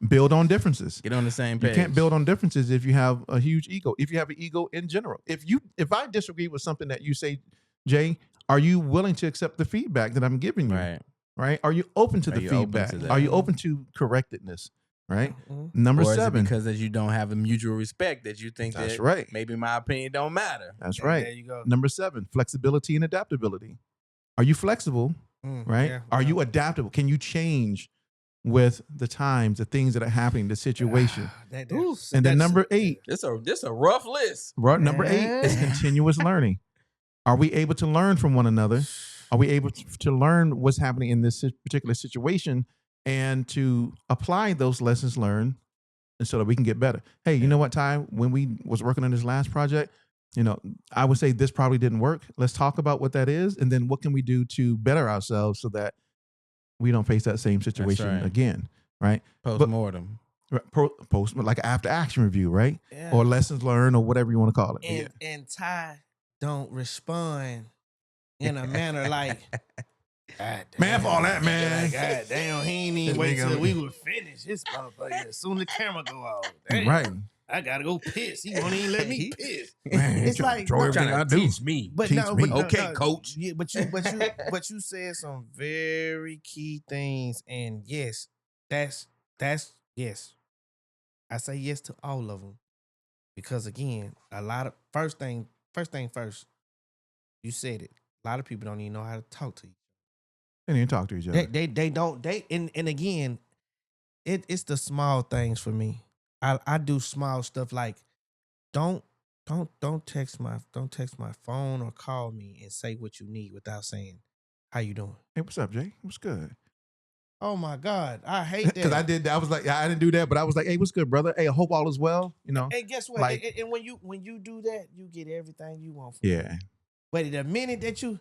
build on differences. Get on the same page. You can't build on differences if you have a huge ego. If you have an ego in general. If I disagree with something that you say, Jay, are you willing to accept the feedback that I'm giving you? Right? Are you open to the feedback? Are you open to correctedness? Right? Number 7. Because that you don't have a mutual respect that you think that's that right. Maybe my opinion don't matter. That's right. There you go. Number 7, flexibility and adaptability. Are you flexible? Right? Yeah, Are you adaptable? Can you change with the times, the things that are happening, the situation? And then number 8. This a rough list. Number 8 is continuous learning. Are we able to learn from one another? Are we able to learn what's happening in this particular situation and to apply those lessons learned and so that we can get better? Hey, you know what, Ty? When we was working on this last project, I would say this probably didn't work. Let's talk about what that is, and then what can we do to better ourselves so that we don't face that same situation again, right? Post-mortem. Post, like after action review, right? Yeah. Or lessons learned, or whatever you want to call it. And Ty don't respond in a manner like, man, for all that, man. God damn, he ain't even wait till we would finish his motherfucker. As soon as the camera go off. Damn, right. I gotta go piss. He won't even let me piss. Man, it's like trying to teach me. But teach me. Okay, coach. Yeah, but you said some very key things, and yes, that's yes. I say yes to all of them because again, a lot of first thing first. You said it. A lot of people don't even know how to talk to you. They didn't talk to each other. They don't. And again, it's the small things for me. I do small stuff like don't text my phone or call me and say what you need without saying how you doing. Hey, what's up, Jay? What's good? Oh my God, I hate that. Because I did. I was like, I didn't do that, but I was like, hey, what's good, brother? Hey, I hope all is well. And guess what? Like, and when you do that, you get everything you want. Yeah. But the minute that you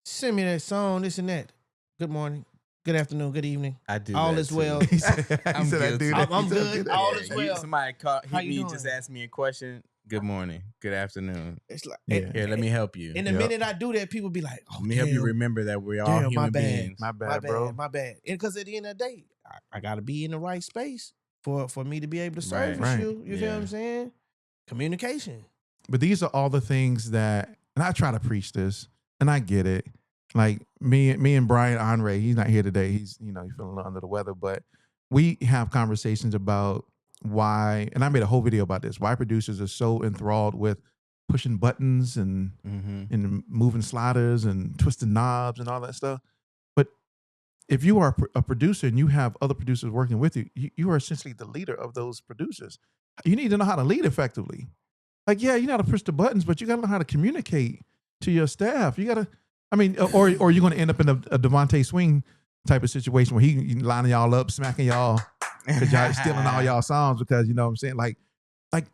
send me that song, this and that, good morning, good afternoon, good evening. I do. All that is too. well. He said I do that. I'm good. All is well. Somebody hit me, just asked me a question. Good morning. Good afternoon. It's like, here, let me help you. And the minute I do that, people be like, "Oh, let me help you remember that we're all human beings." My bad, bro. My bad. And because at the end of the day, I got to be in the right space for me to be able to service you. You feel what I'm saying? Communication. But these are all the things that, and I try to preach this, and I get it. Like me and Brian Andre, he's not here today. He's he's feeling a little under the weather, but we have conversations about why, and I made a whole video about this, why producers are so enthralled with pushing buttons and moving sliders and twisting knobs and all that stuff. But if you are a producer and you have other producers working with you, you are essentially the leader of those producers. You need to know how to lead effectively. Like, yeah, you know how to push the buttons, but you got to know how to communicate to your staff. You got to, or you're going to end up in a Devontae Swing type of situation where he lining y'all up, smacking y'all, because y'all stealing all y'all songs because, you know what I'm saying? Like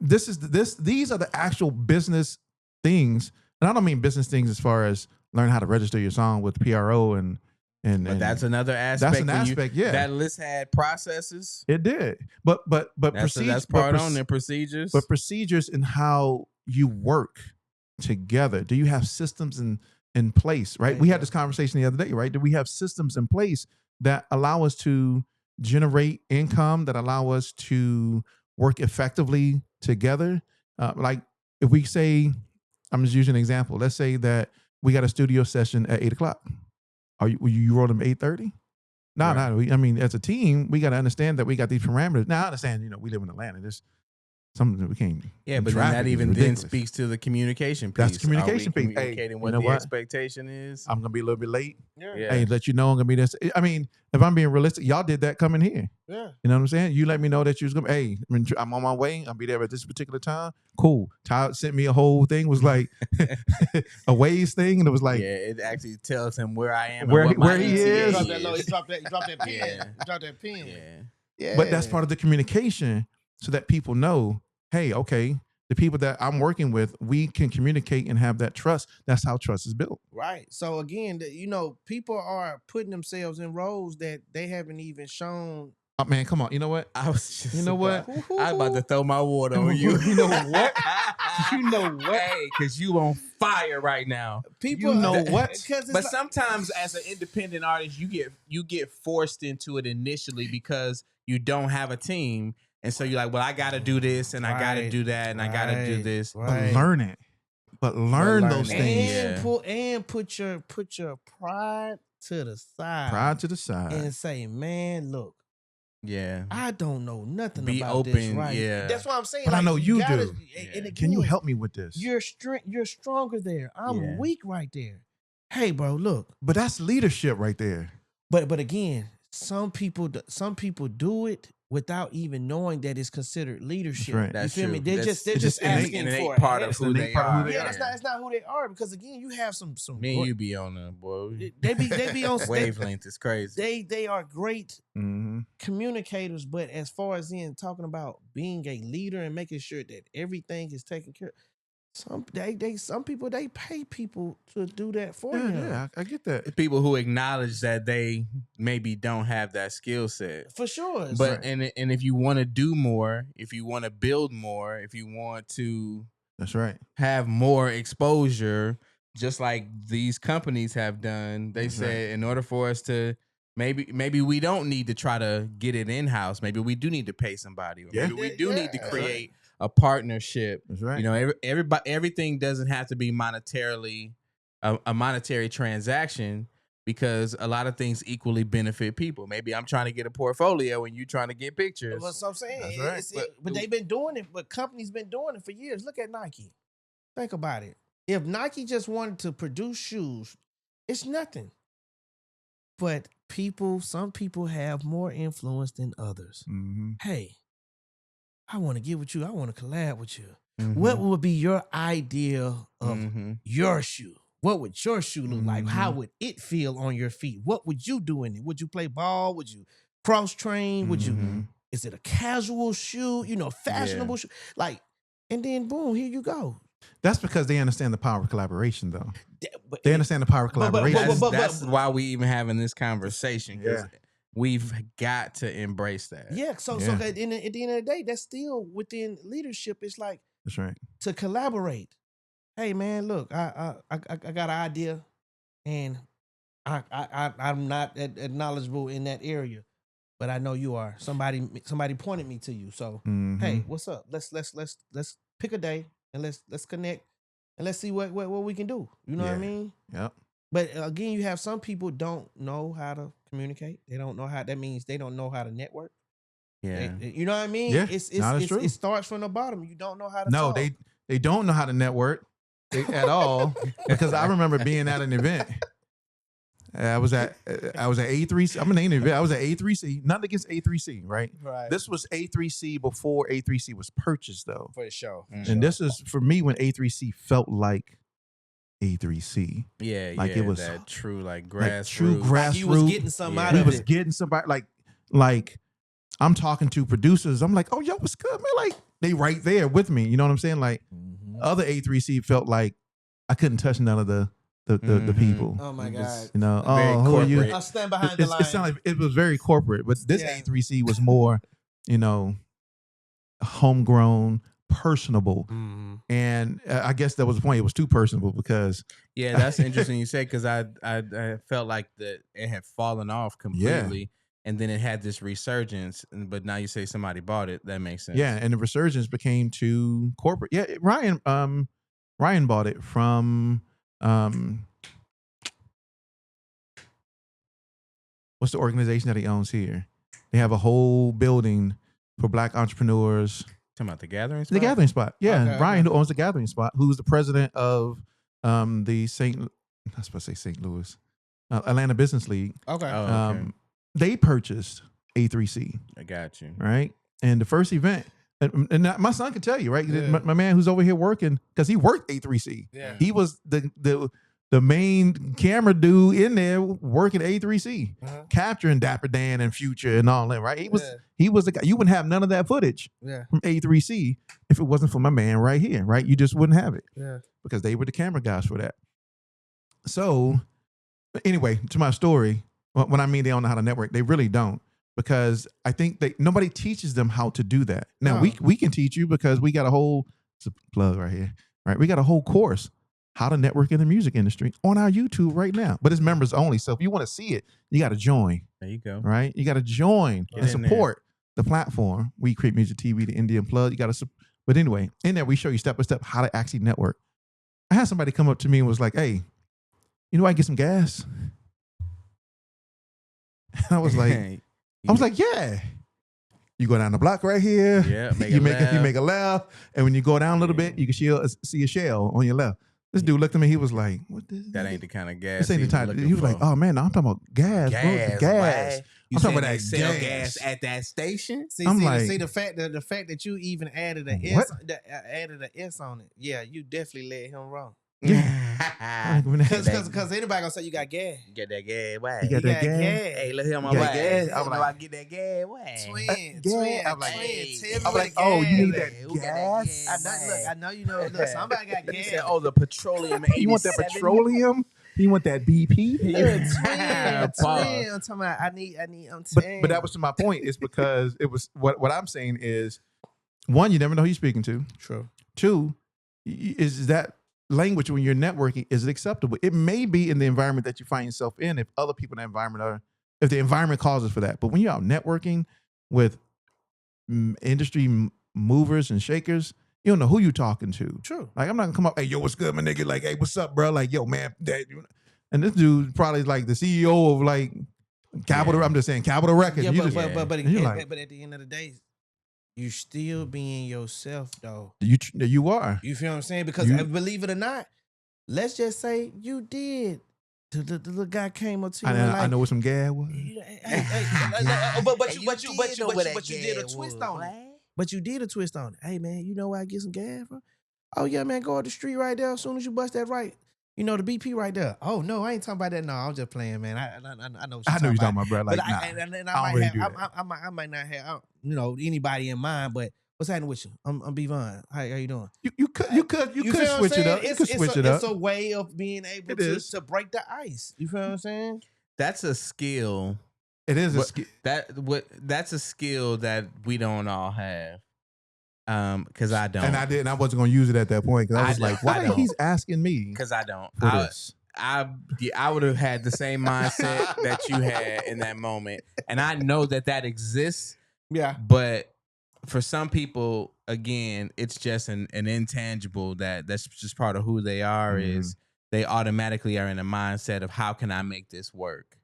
these are the actual business things. And I don't mean business things as far as learn how to register your song with PRO but that's another aspect. That's an aspect, yeah. That list had processes. It did. But procedures. That's part on the procedures. But procedures in how you work together. Do you have systems in place, right? We had this conversation the other day, right? Do we have systems in place that allow us to generate income, that allow us to work effectively together? Like if we say, I'm just using an example. Let's say that we got a studio session at 8:00. You wrote them 8:30? No. As a team, we got to understand that we got these parameters. Now I understand, we live in Atlanta. something we can't. Yeah, but then that even then speaks to the communication piece. That's the communication piece. Communicating what the expectation is. I'm gonna be a little bit late. Yeah. Hey, let you know I'm gonna be this. I mean, if I'm being realistic, y'all did that coming here. Yeah. You know what I'm saying? You let me know that you was gonna. Hey, I'm on my way. I'll be there at this particular time. Cool. Todd sent me a whole thing. Was like a Waze thing, and it was like, yeah, it actually tells him where I am, where he is. He dropped that pin. Yeah. He dropped that pin. Yeah. But that's part of the communication, so that people know, hey, okay, the people that I'm working with, we can communicate and have that trust. That's how trust is built. Right. So again, people are putting themselves in roles that they haven't even shown. Oh, man, come on. You know what? I was just you know what? I was about to throw my water on you. You know what? You know what? Hey, because you on fire right now. People you know what? But sometimes as an independent artist, you get forced into it initially because you don't have a team. And so you're like, well, I got to do this and I got to do that and I got to do this. But learn it. But learn those things. And put your pride to the side. Pride to the side. And say, man, look. Yeah. I don't know nothing Be about open, this, right? yeah. That's what I'm saying. But I know you gotta, do. And again, can you help me with this? You're stronger there. I'm weak right there. Hey, bro, look. But that's leadership right there. But again, some people do it without even knowing that it's considered leadership. That's right. That's you feel true. me? They're just asking for part it. of who they are. Yeah, that's not who they are. Because again, you have some. Me and you be on them, boy. They be on wavelength is crazy. They are great communicators, but as far as in talking about being a leader and making sure that everything is taken care of, some people they pay people to do that for them. Yeah, I get that. People who acknowledge that they maybe don't have that skill set. For sure. But and if you want to do more, if you want to build more, if you want to that's right. have more exposure, just like these companies have done, they said in order for us to maybe we don't need to try to get it in-house. Maybe we do need to pay somebody. Or maybe we do need to create a partnership. That's right. You know, everything doesn't have to be monetarily a monetary transaction, because a lot of things equally benefit people. Maybe I'm trying to get a portfolio and you trying to get pictures. That's what I'm saying. That's right. But they've been doing it. But companies been doing it for years. Look at Nike. Think about it. If Nike just wanted to produce shoes, it's nothing. But some people have more influence than others. Mm-hmm. Hey, I want to get with you. I want to collab with you. Mm-hmm. What would be your idea of your shoe? What would your shoe look like? How would it feel on your feet? What would you do in it? Would you play ball? Would you cross train? Would you? Is it a casual shoe? Fashionable shoe? Like, and then boom, here you go. That's because they understand the power of collaboration, though. They understand the power of collaboration. That's why we even having this conversation. Because we've got to embrace that. Yeah. So at the end of the day, that's still within leadership. It's like that's right. To collaborate. Hey man, look, I got an idea, and I'm not knowledgeable in that area, but I know you are. Somebody pointed me to you. So hey, what's up? Let's pick a day and let's connect and let's see what we can do. You know what I mean? Yep. But again, you have some people don't know how to communicate. They don't know how. That means they don't know how to network. Yeah. You know what I mean? Yeah. It's true. It starts from the bottom. You don't know how to. No, talk. They don't know how to network at all. Because I remember being at an event. I was at A3C. I'm gonna name the event. I was at A3C. Nothing against A3C, right? Right. This was A3C before A3C was purchased, though. For sure. And this is for me when A3C felt like A3C. Yeah, like it was that true grassroots. True grassroots. Like you was getting something out of it. We was getting somebody like I'm talking to producers. I'm like, oh yo, what's good, man? Like they right there with me. You know what I'm saying? Like other A3C felt like I couldn't touch none of the people. Oh my God. You know, who are you? I'll stand behind the line. It sounded like it was very corporate, but this A3C was more, homegrown, personable. And I guess that was the point. It was too personable because that's interesting you say, because I felt like that it had fallen off completely. And then it had this resurgence, but now you say somebody bought it. That makes sense. Yeah, and the resurgence became too corporate. Yeah, Ryan bought it from what's the organization that he owns here? They have a whole building for Black entrepreneurs. Talking about the Gathering Spot? The Gathering Spot. Yeah. Okay, Brian, okay. who owns the Gathering Spot, who's the president of the I was supposed to say St. Louis, Atlanta Business League. Okay. Oh, okay. They purchased A3C, I got you. right? And the first event, and my son can tell you, right? Yeah. My man who's over here working, because he worked A3C. Yeah. He was the main camera dude in there working A3C, capturing Dapper Dan and Future and all that, right? He was the guy. You wouldn't have none of that footage from A3C if it wasn't for my man right here, right? You just wouldn't have it because they were the camera guys for that. So anyway, to my story, when I mean they don't know how to network, they really don't, because I think nobody teaches them how to do that. Now we can teach you because we got a whole plug right here, right? We got a whole course how to network in the music industry on our YouTube right now, but it's members only. So if you want to see it, you got to join. There you go. Right? You got to join and support the platform. We create music TV, the Indie Unplugged. You got to, but anyway, in there we show you step by step how to actually network. I had somebody come up to me and was like, "Hey, you know, I get some gas." And I was like, "Yeah." You go down the block right here. Yeah, you make a left, and when you go down a little bit, you can see a shell on your left. This dude looked at me. He was like, "What? That ain't the kind of gas. This ain't the type." He was like, "Oh man, no, I'm talking about gas, bro. Gas. You I'm talking about they that sell gas at that station? See, I'm the fact that you even added an What? S on it. Yeah, you definitely led him wrong. Yeah. Because anybody gonna say you got gas. You get that gas, why? You got that gas? Hey, look here, my You boy. got gas? I'm I'm like, like, I get that gas, why? Twin. I'm like, Tell I'm me like, the oh, you gas. need that Who got that gas? gas? I know you know. Look, somebody got He gas. said, oh, the petroleum 87. You want that petroleum? You want that BP? Twin. I'm talking about. I'm saying. But that was to my point. It's because it was what I'm saying is, one, you never know who you're speaking to. True. Two, is that language when you're networking, is it acceptable? It may be in the environment that you find yourself in if other people in the environment are, if the environment causes for that. But when you're out networking with industry movers and shakers, you don't know who you're talking to. True. Like, I'm not gonna come up, "Hey, yo, what's good, my nigga?" Like, "Hey, what's up, bro?" Like, "Yo, man." And this dude probably like the CEO of like Capital. I'm just saying Capital Records. Yeah, You but just- but and you're like, at the end of the day, you still being yourself though. you are. You feel what I'm saying? Because believe it or not, let's just say you did. The little guy came up to you. I know what some gas was. But you did a twist on it. But you did a twist on it. Hey man, you know where I get some gas from? Oh yeah, man, go up the street right there. As soon as you bust that right, you know the BP right there. Oh no, I ain't talking about that. No, I'm just playing, man. I know. What you're talking about, bro. Like, but I might not have anybody in mind. But what's happening with you? I'm B-Von. How you doing? You could switch it up. You could switch it up. It's a way of being able to break the ice. You feel what I'm saying? That's a skill. It is a skill. That's a skill that we don't all have. Because I don't. And I didn't. I wasn't going to use it at that point because I was like, why he's asking me? Because I don't. For this. I would have had the same mindset that you had in that moment. And I know that exists. Yeah. But for some people, again, it's just an intangible that's just part of who they are. Is they automatically are in a mindset of how can I make this work?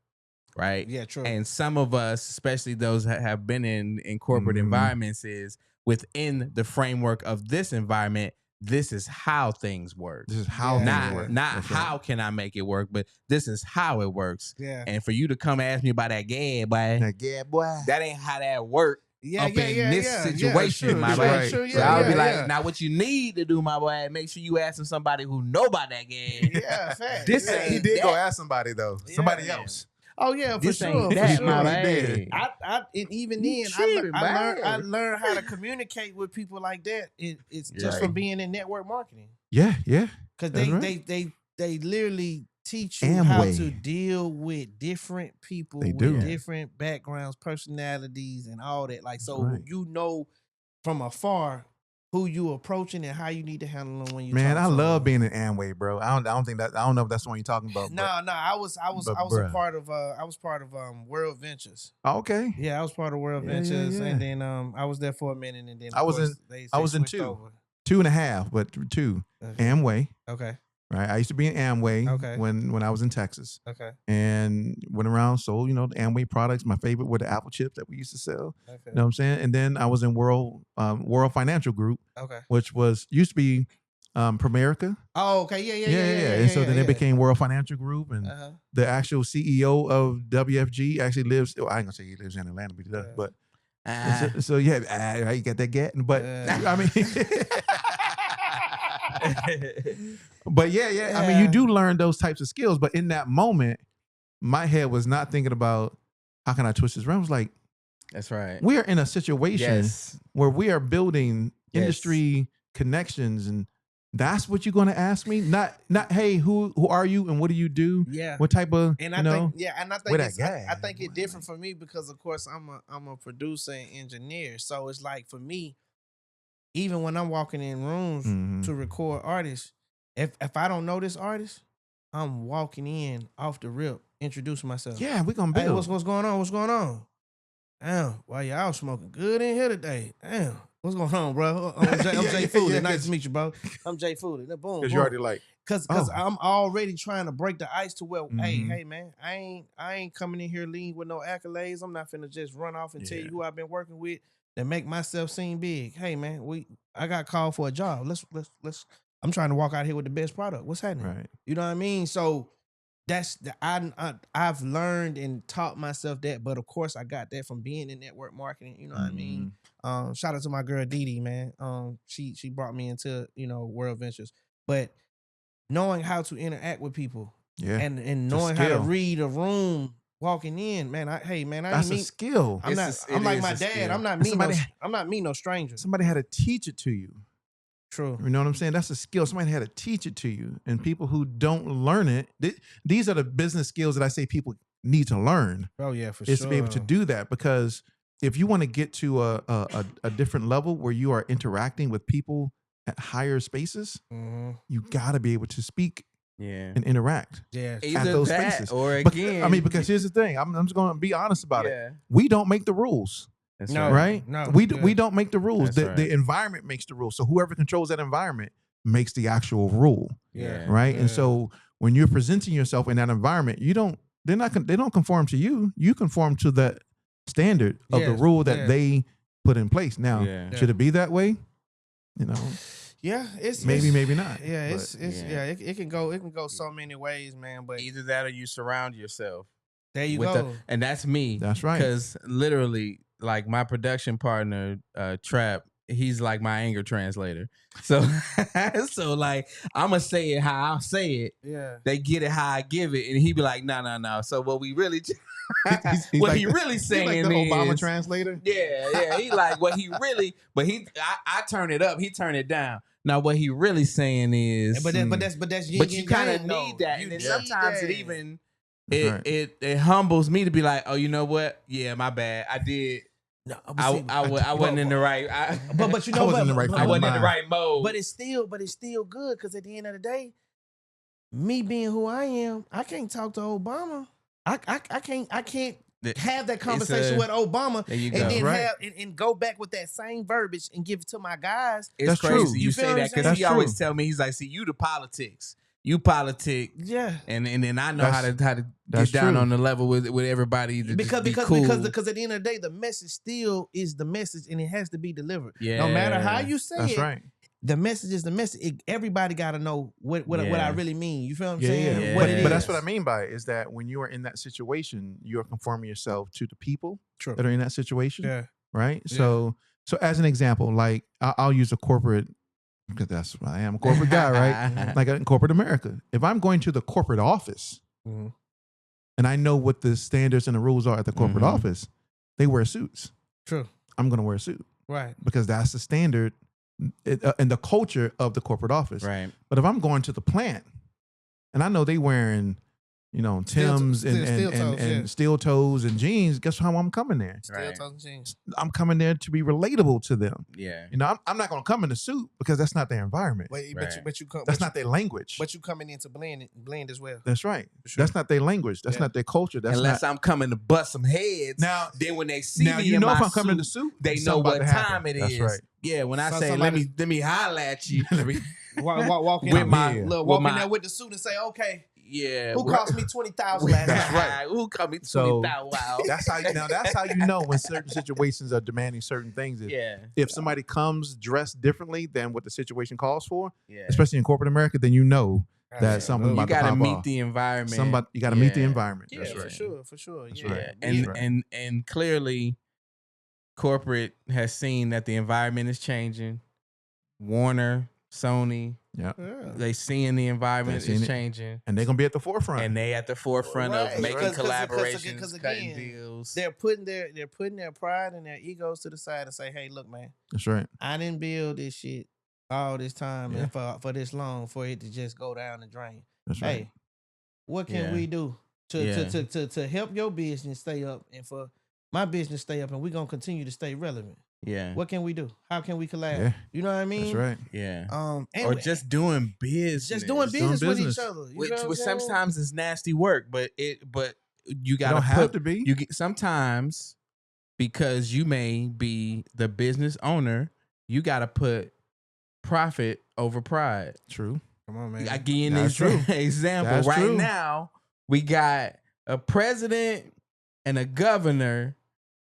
Right? Yeah, true. And some of us, especially those that have been in corporate environments, is within the framework of this environment, this is how things work. This is how things work. Not how can I make it work, but this is how it works. Yeah. And for you to come ask me about that gas, boy, that ain't how that work. In this situation, my boy. So I'll be like, now what you need to do, my boy, make sure you asking somebody who know about that gas. Yeah, fact. He did go ask somebody though. Somebody else. Oh yeah, for sure. Even then, I learned how to communicate with people like that. It's just from being in network marketing. Yeah. Because they literally teach you how to deal with different people with different backgrounds, personalities, and all that. Like you know from afar who you approaching and how you need to handle them when you. Man, I love being in Amway, bro. I don't think that. I don't know if that's the one you're talking about. No, I was a part of World Ventures. Oh, okay. Yeah, I was part of World Ventures, and then I was there for a minute, and then I was in 2.5, but 2 Okay. Amway. Okay. right? I used to be in Amway when I was in Texas. Okay. And went around, sold, the Amway products. My favorite were the Apple chips that we used to sell. Okay. You know what I'm saying? And then I was in World Financial Group, which used to be Primerica. Oh, okay. Yeah. And so then it became World Financial Group, and the actual CEO of WFG actually lives. Well, I ain't gonna say he lives in Atlanta, but he does. But so yeah, you got that getting. But I mean, but yeah. I mean, you do learn those types of skills. But in that moment, my head was not thinking about how can I twist this around. I was like, that's right. We are in a situation where we are building industry connections, and that's what you're going to ask me. Not hey, who are you and what do you do? Yeah. What type of I think it's different for me because of course I'm a producer and engineer. So it's like for me, even when I'm walking in rooms to record artists, if I don't know this artist, I'm walking in off the rip, introducing myself. Yeah, we're gonna build. Hey, what's going on? What's going on? Damn, why y'all smoking good in here today? Damn. What's going on, bro? I'm Jay Foodie. Nice to meet you, bro. I'm Jay Foodie. Boom. Because you're already like, because I'm already trying to break the ice to where, hey, man, I ain't coming in here lean with no accolades. I'm not finna just run off and tell you who I've been working with and make myself seem big. Hey, man, I got called for a job. Let's. I'm trying to walk out here with the best product. What's happening? Right. You know what I mean? So that's I've learned and taught myself that, but of course I got that from being in network marketing. You know what I mean? Shout out to my girl Dee Dee, man. She brought me into World Ventures, but knowing how to interact with people, and knowing how to read a room walking in, man. That's a skill. I'm like my dad. I'm not me no stranger. Somebody had to teach it to you. True. You know what I'm saying? That's a skill. Somebody had to teach it to you. And people who don't learn it, these are the business skills that I say people need to learn. Oh, yeah, for sure. Is to be able to do that. Because if you want to get to a different level where you are interacting with people at higher spaces, you got to be able to speak and interact at those spaces. Or again. Because here's the thing. I'm just going to be honest about it. We don't make the rules. That's right. No, we don't make the rules. The environment makes the rules. So whoever controls that environment makes the actual rule. Yeah. Right. Yeah. And so when you're presenting yourself in that environment, they don't conform to you. You conform to the standard of the rule that they put in place. Now, should it be that way? Yeah, maybe not. Yeah, it can go so many ways, man. But either that or you surround yourself. There you go. And that's me. That's right. Because literally, like my production partner, Trap, he's like my anger translator. So like I'm gonna say it how I say it. Yeah. They get it how I give it, and he be like, no. So what we really, he's what like he really saying like the is Obama translator. Yeah. He like what he really, but I turn it up, he turn it down. Now what he really saying is, but you kind of need that, and then sometimes it even. It humbles me to be like, oh, you know what? Yeah, my bad. I did. No, I wasn't in the right. But you know what? I wasn't in the right mode. But it's still good because at the end of the day, me being who I am, I can't talk to Obama. I can't have that conversation with Obama and then and go back with that same verbiage and give it to my guys. It's crazy. You say that because he always tell me, he's like, see, you the politics. You politic, and then I know how to get down on the level with everybody to because be cool. because at the end of the day, the message still is the message, and it has to be delivered. Yeah. No matter how you say That's it, right. The message is the message. Everybody got to know what I really mean. You feel what I'm saying? Yeah. But that's what I mean by it, is that when you are in that situation, you are conforming yourself to the people that are in that situation. Yeah. Right. Yeah. So as an example, like I'll use a corporate. Because that's what I am, a corporate guy, right? Like in corporate America. If I'm going to the corporate office and I know what the standards and the rules are at the corporate office, they wear suits. True. I'm going to wear a suit. Right. Because that's the standard and the culture of the corporate office. Right. But if I'm going to the plant and I know they wearing, Timbs and steel toes and jeans, guess how I'm coming there? Steel toes and jeans. I'm coming there to be relatable to them. Yeah. I'm not going to come in a suit because that's not their environment. That's not their language. But you coming in to blend as well. That's right. Sure. That's not their language. That's not their culture. Unless I'm coming to bust some heads. Now, then when they see me if I'm suit, coming in the suit, they know what time it is. That's right. Yeah, when I say let me holler at you. Walking With in my- there with the suit and say, okay, Yeah. who cost me $20,000 last That's night? right. Who come me So, 20,000? Wow. That's how you know when certain situations are demanding certain things. If somebody comes dressed differently than what the situation calls for, especially in corporate America, then you know that something about you to got to pop meet off. the environment. You got to meet the environment. Yeah, That's for right. sure. That's Yeah. right. And clearly corporate has seen that the environment is changing. Warner, Sony, Yeah. they seeing the environment is changing. And they're going to be at the forefront. And they at the forefront of making collaborations, because cutting deals. They're putting their pride and their egos to the side and say, hey, look, man. That's right. I didn't build this shit all this time and for this long for it to just go down the drain. That's right. Hey, what can we do to help your business stay up and for my business stay up and we're going to continue to stay relevant? Yeah. What can we do? How can we collab? Yeah. You know what I mean? That's right. Yeah. Or just doing business. Just doing business with each other. Which sometimes is nasty work, but you gotta don't have to be. You get sometimes because you may be the business owner, you gotta put profit over pride. True. Come on, man. I give you an example. That's right true. now, we got a president and a governor.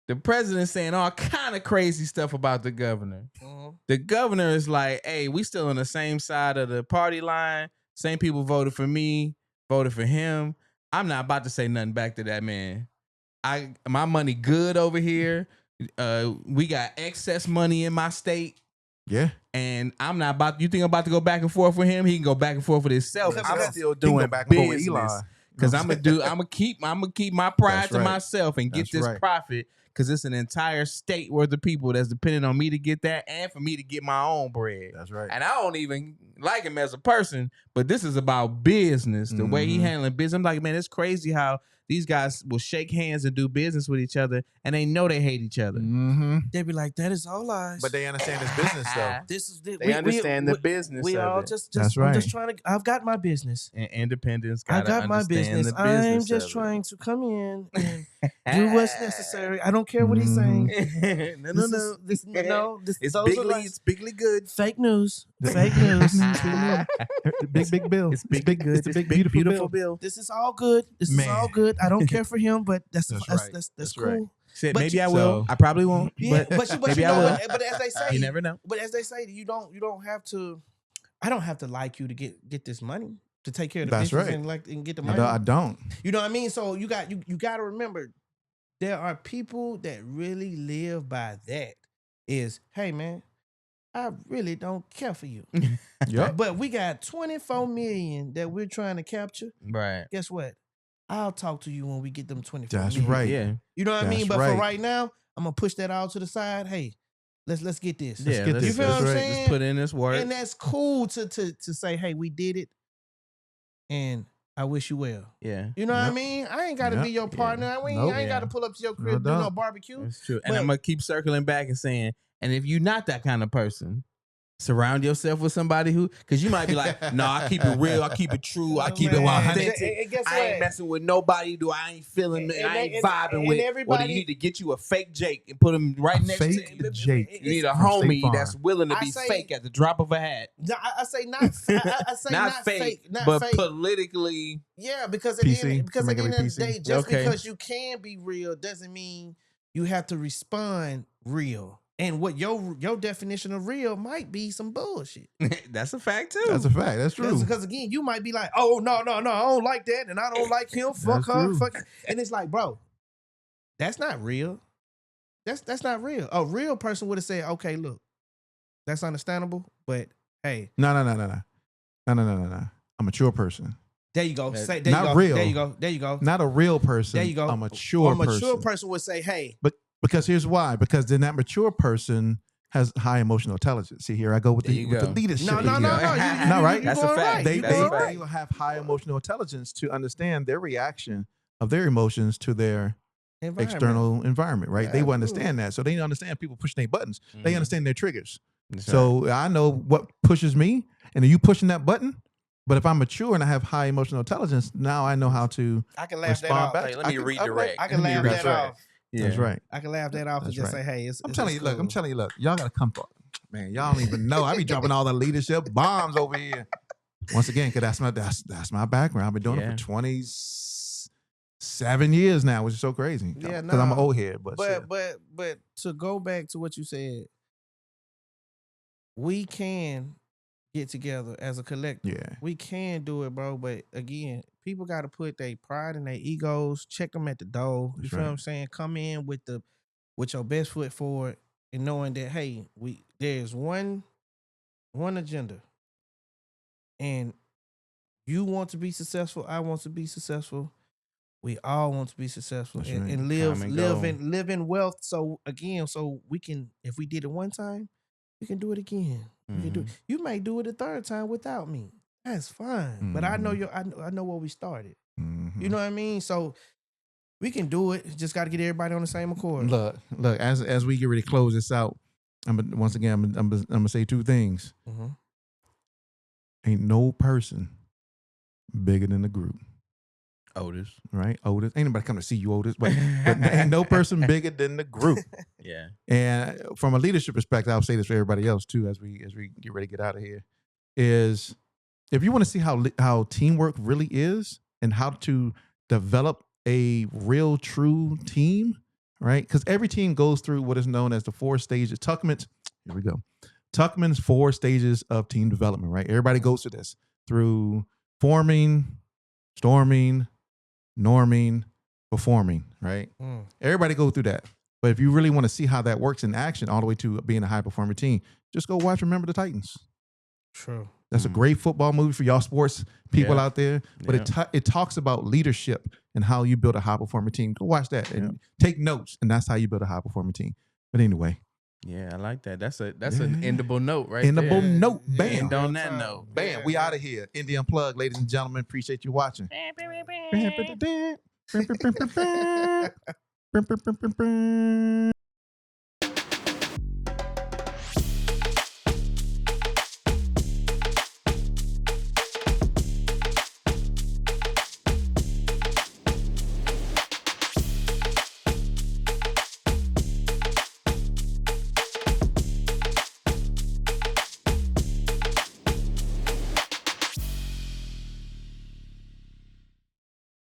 The president saying all kind of crazy stuff about the governor. Mm-hmm. The governor is like, hey, we still on the same side of the party line. Same people voted for me, voted for him. I'm not about to say nothing back to that man. My money good over here. We got excess money in my state. Yeah. And I'm not about, you think I'm about to go back and forth with him? He can go back and forth with himself. I'm still doing back and forth with business. Eli. Because I'm gonna keep my pride to myself and get this profit. Because it's an entire state worth of people that's depending on me to get that and for me to get my own bread. That's right. And I don't even like him as a person, but this is about business. The way he handling business. I'm like, man, it's crazy how these guys will shake hands and do business with each other, and they know they hate each other. Mm-hmm. They be like, that is all lies. But they understand this business, though. They understand the business. We all it. just That's right. I'm just trying to. I've got my business. And independence. I got my business. I'm just of trying to come in and do what's necessary. I don't care what he's saying. No. It's bigly good. Fake news. Fake news. Big bill. It's big good. It's a big beautiful bill. This is all good. This is all good. I don't care for him, but that's cool. Right. Shit, But maybe you- I will. I probably won't. Yeah, but but maybe you I know, will. but as they say, You never know. But as they say, you don't have to. I don't have to like you to get this money to take care of the That's business right. and get the No, money. I don't. You know what I mean? So you got to remember, there are people that really live by that. Is, hey man, I really don't care for you. Yep. But we got 24 million that we're trying to capture. Right. Guess what? I'll talk to you when we get them 24 That's million. right. Yeah. You know what I That's mean? But right. for right now, I'm gonna push that all to the side. Hey, let's get this. Yeah. get this. You feel what I'm That's right. saying? Let's put in this work. And that's cool to say, hey, we did it, and I wish you well. Yeah. You know what I Yep. mean? I ain't got to Yep. be your partner. I Nope. ain't got to pull up to your crib, do no doubt. barbecue. That's true. And But- I'm gonna keep circling back and saying, and if you're not that kind of person, surround yourself with somebody who, because you might be like, no, I keep it real, I keep it true, I keep it Man, authentic. and guess I ain't what? messing with nobody. I ain't feeling it. I ain't vibing and with. everybody- Or do you need to get you a fake Jake and put him right next to fake him? Jake You need a from State homie Farm. that's willing to I be say- fake at the drop of a hat. No, I say not. I say not fake, not but fake. politically. Yeah, because at the PC, end, because to at make the it end of the PC. day, just Okay. because you can be real doesn't mean you have to respond real. And what your definition of real might be some bullshit. That's a fact too. That's a fact. That's true. Because again, you might be like, oh no, I don't like that, and I don't like him. Fuck That's her, true. fuck. And it's like, bro, that's not real. That's not real. A real person would have said, okay, look, that's understandable, but hey, No. A mature person. there you go. That- Say, there Not you go. real. There you go. There you go. Not a real person. There you go. A mature person. person would say, hey, Because here's why. Because then that mature person has high emotional intelligence. See, here I go with There the you with the go. leadership. no, here. no, no, no. No, right? That's a going fact. Right. They You That's a going fact. right. will have high emotional intelligence to understand their reaction of their emotions to their Environment. external environment, right? Yeah, they will absolutely. understand that. So they understand people pushing their buttons. They Mhm. understand their triggers. That's So I know what pushes me, and are you pushing that button? But if I'm mature and I have high emotional intelligence, now I know how to I can laugh that respond off. back. Like, let me redirect. I can Let me laugh that redirect. off. Yeah. That's right. I can laugh that off and That's just right. say, hey, it's I'm telling you, look, y'all gotta come for. man, y'all don't even know. I be dropping all the leadership bombs over here. Once again, because that's my background. I've been doing it for 27 years now, which is so crazy. Yeah, because I'm an old head. But to go back to what you said, we can get together as a collective. Yeah, we can do it, bro. But again, people got to put their pride and their egos, check them at the door. You feel what I'm saying? Come in with your best foot forward, and knowing that hey, there's one agenda, and you want to be successful. I want to be successful. We all want to be successful and live in wealth. So again, we can, if we did it one time, we can do it again. We can do it. You may do it a third time without me. That's fine. But I know I know where we started. You know what I mean? So we can do it. Just got to get everybody on the same accord. Look. As we get ready to close this out, I'm gonna say two things. Ain't no person bigger than the group. Otis. Right? Otis. Ain't nobody come to see you, Otis. But ain't no person bigger than the group. Yeah. And from a leadership perspective, I'll say this for everybody else too, as we get ready to get out of here, is if you want to see how teamwork really is and how to develop a real true team, right? Because every team goes through what is known as the 4 stages. Here we go. Tuckman's 4 stages of team development, right? Everybody goes through this through forming, storming, norming, performing, right? Everybody go through that. But if you really want to see how that works in action all the way to being a high performing team, just go watch Remember the Titans. True. That's a great football movie for y'all sports people out there. But it talks about leadership and how you build a high performing team. Go watch that and take notes. And that's how you build a high performing team. But anyway. Yeah, I like that. That's an endable note right endable there. note. Bam. End on that note. Bam. We out of here. Indie Unplugged, ladies and gentlemen. Appreciate you watching.